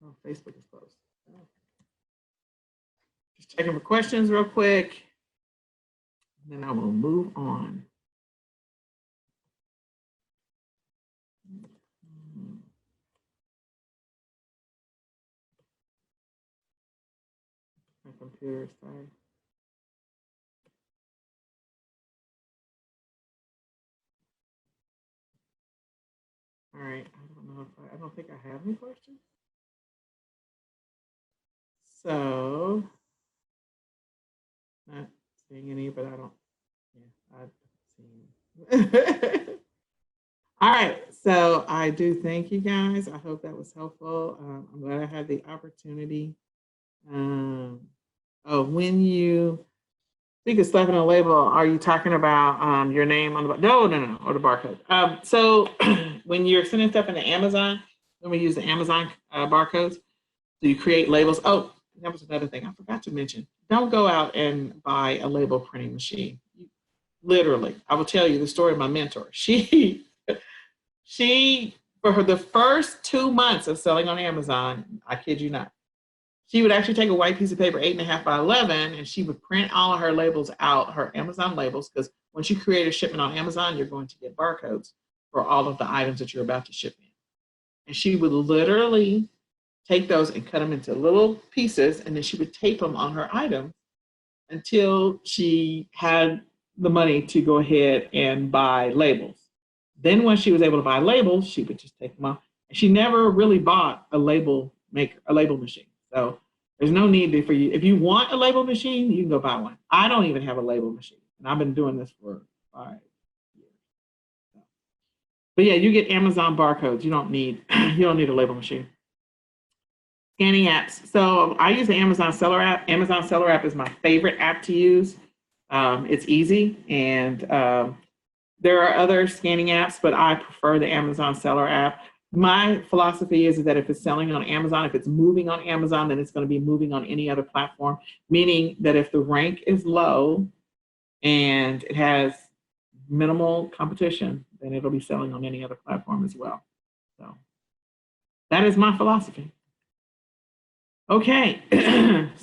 Oh, Facebook is closed. Oh. Just checking for questions real quick. And then I will move on. My computer is tired. All right, I don't know if I don't think I have any questions. So, not seeing any, but I don't, yeah, I've seen. All right, so I do thank you guys. I hope that was helpful. I'm glad I had the opportunity. When you speak of slapping a label, are you talking about your name on the no, or the barcode? So when you're sending stuff into Amazon, then we use the Amazon barcodes. So you create labels. Oh, that was another thing I forgot to mention. Don't go out and buy a label printing machine. Literally, I will tell you the story of my mentor. She for the first 2 months of selling on Amazon, I kid you not, she would actually take a white piece of paper, 8.5 by 11, and she would print all of her labels out, her Amazon labels, because once you create a shipment on Amazon, you're going to get barcodes for all of the items that you're about to ship in. And she would literally take those and cut them into little pieces, and then she would tape them on her item until she had the money to go ahead and buy labels. Then when she was able to buy labels, she would just take them off. And she never really bought a label machine. So there's no need for you. If you want a label machine, you can go buy one. I don't even have a label machine, and I've been doing this for 5 years. But yeah, you get Amazon barcodes. You don't need a label machine. Scanning apps. So I use the Amazon Seller app. Amazon Seller app is my favorite app to use. It's easy, and there are other scanning apps, but I prefer the Amazon Seller app. My philosophy is that if it's selling on Amazon, if it's moving on Amazon, then it's going to be moving on any other platform, meaning that if the rank is low and it has minimal competition, then it'll be selling on any other platform as well. So that is my philosophy. Okay,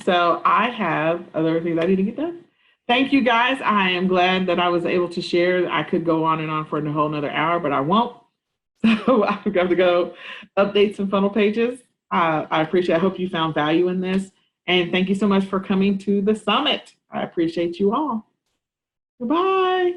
so I have other things I need to get done. Thank you guys. I am glad that I was able to share. I could go on and on for a whole another hour, but I won't. So I'm going to go update some funnel pages. I appreciate, I hope you found value in this. And thank you so much for coming to the summit. I appreciate you all. Goodbye.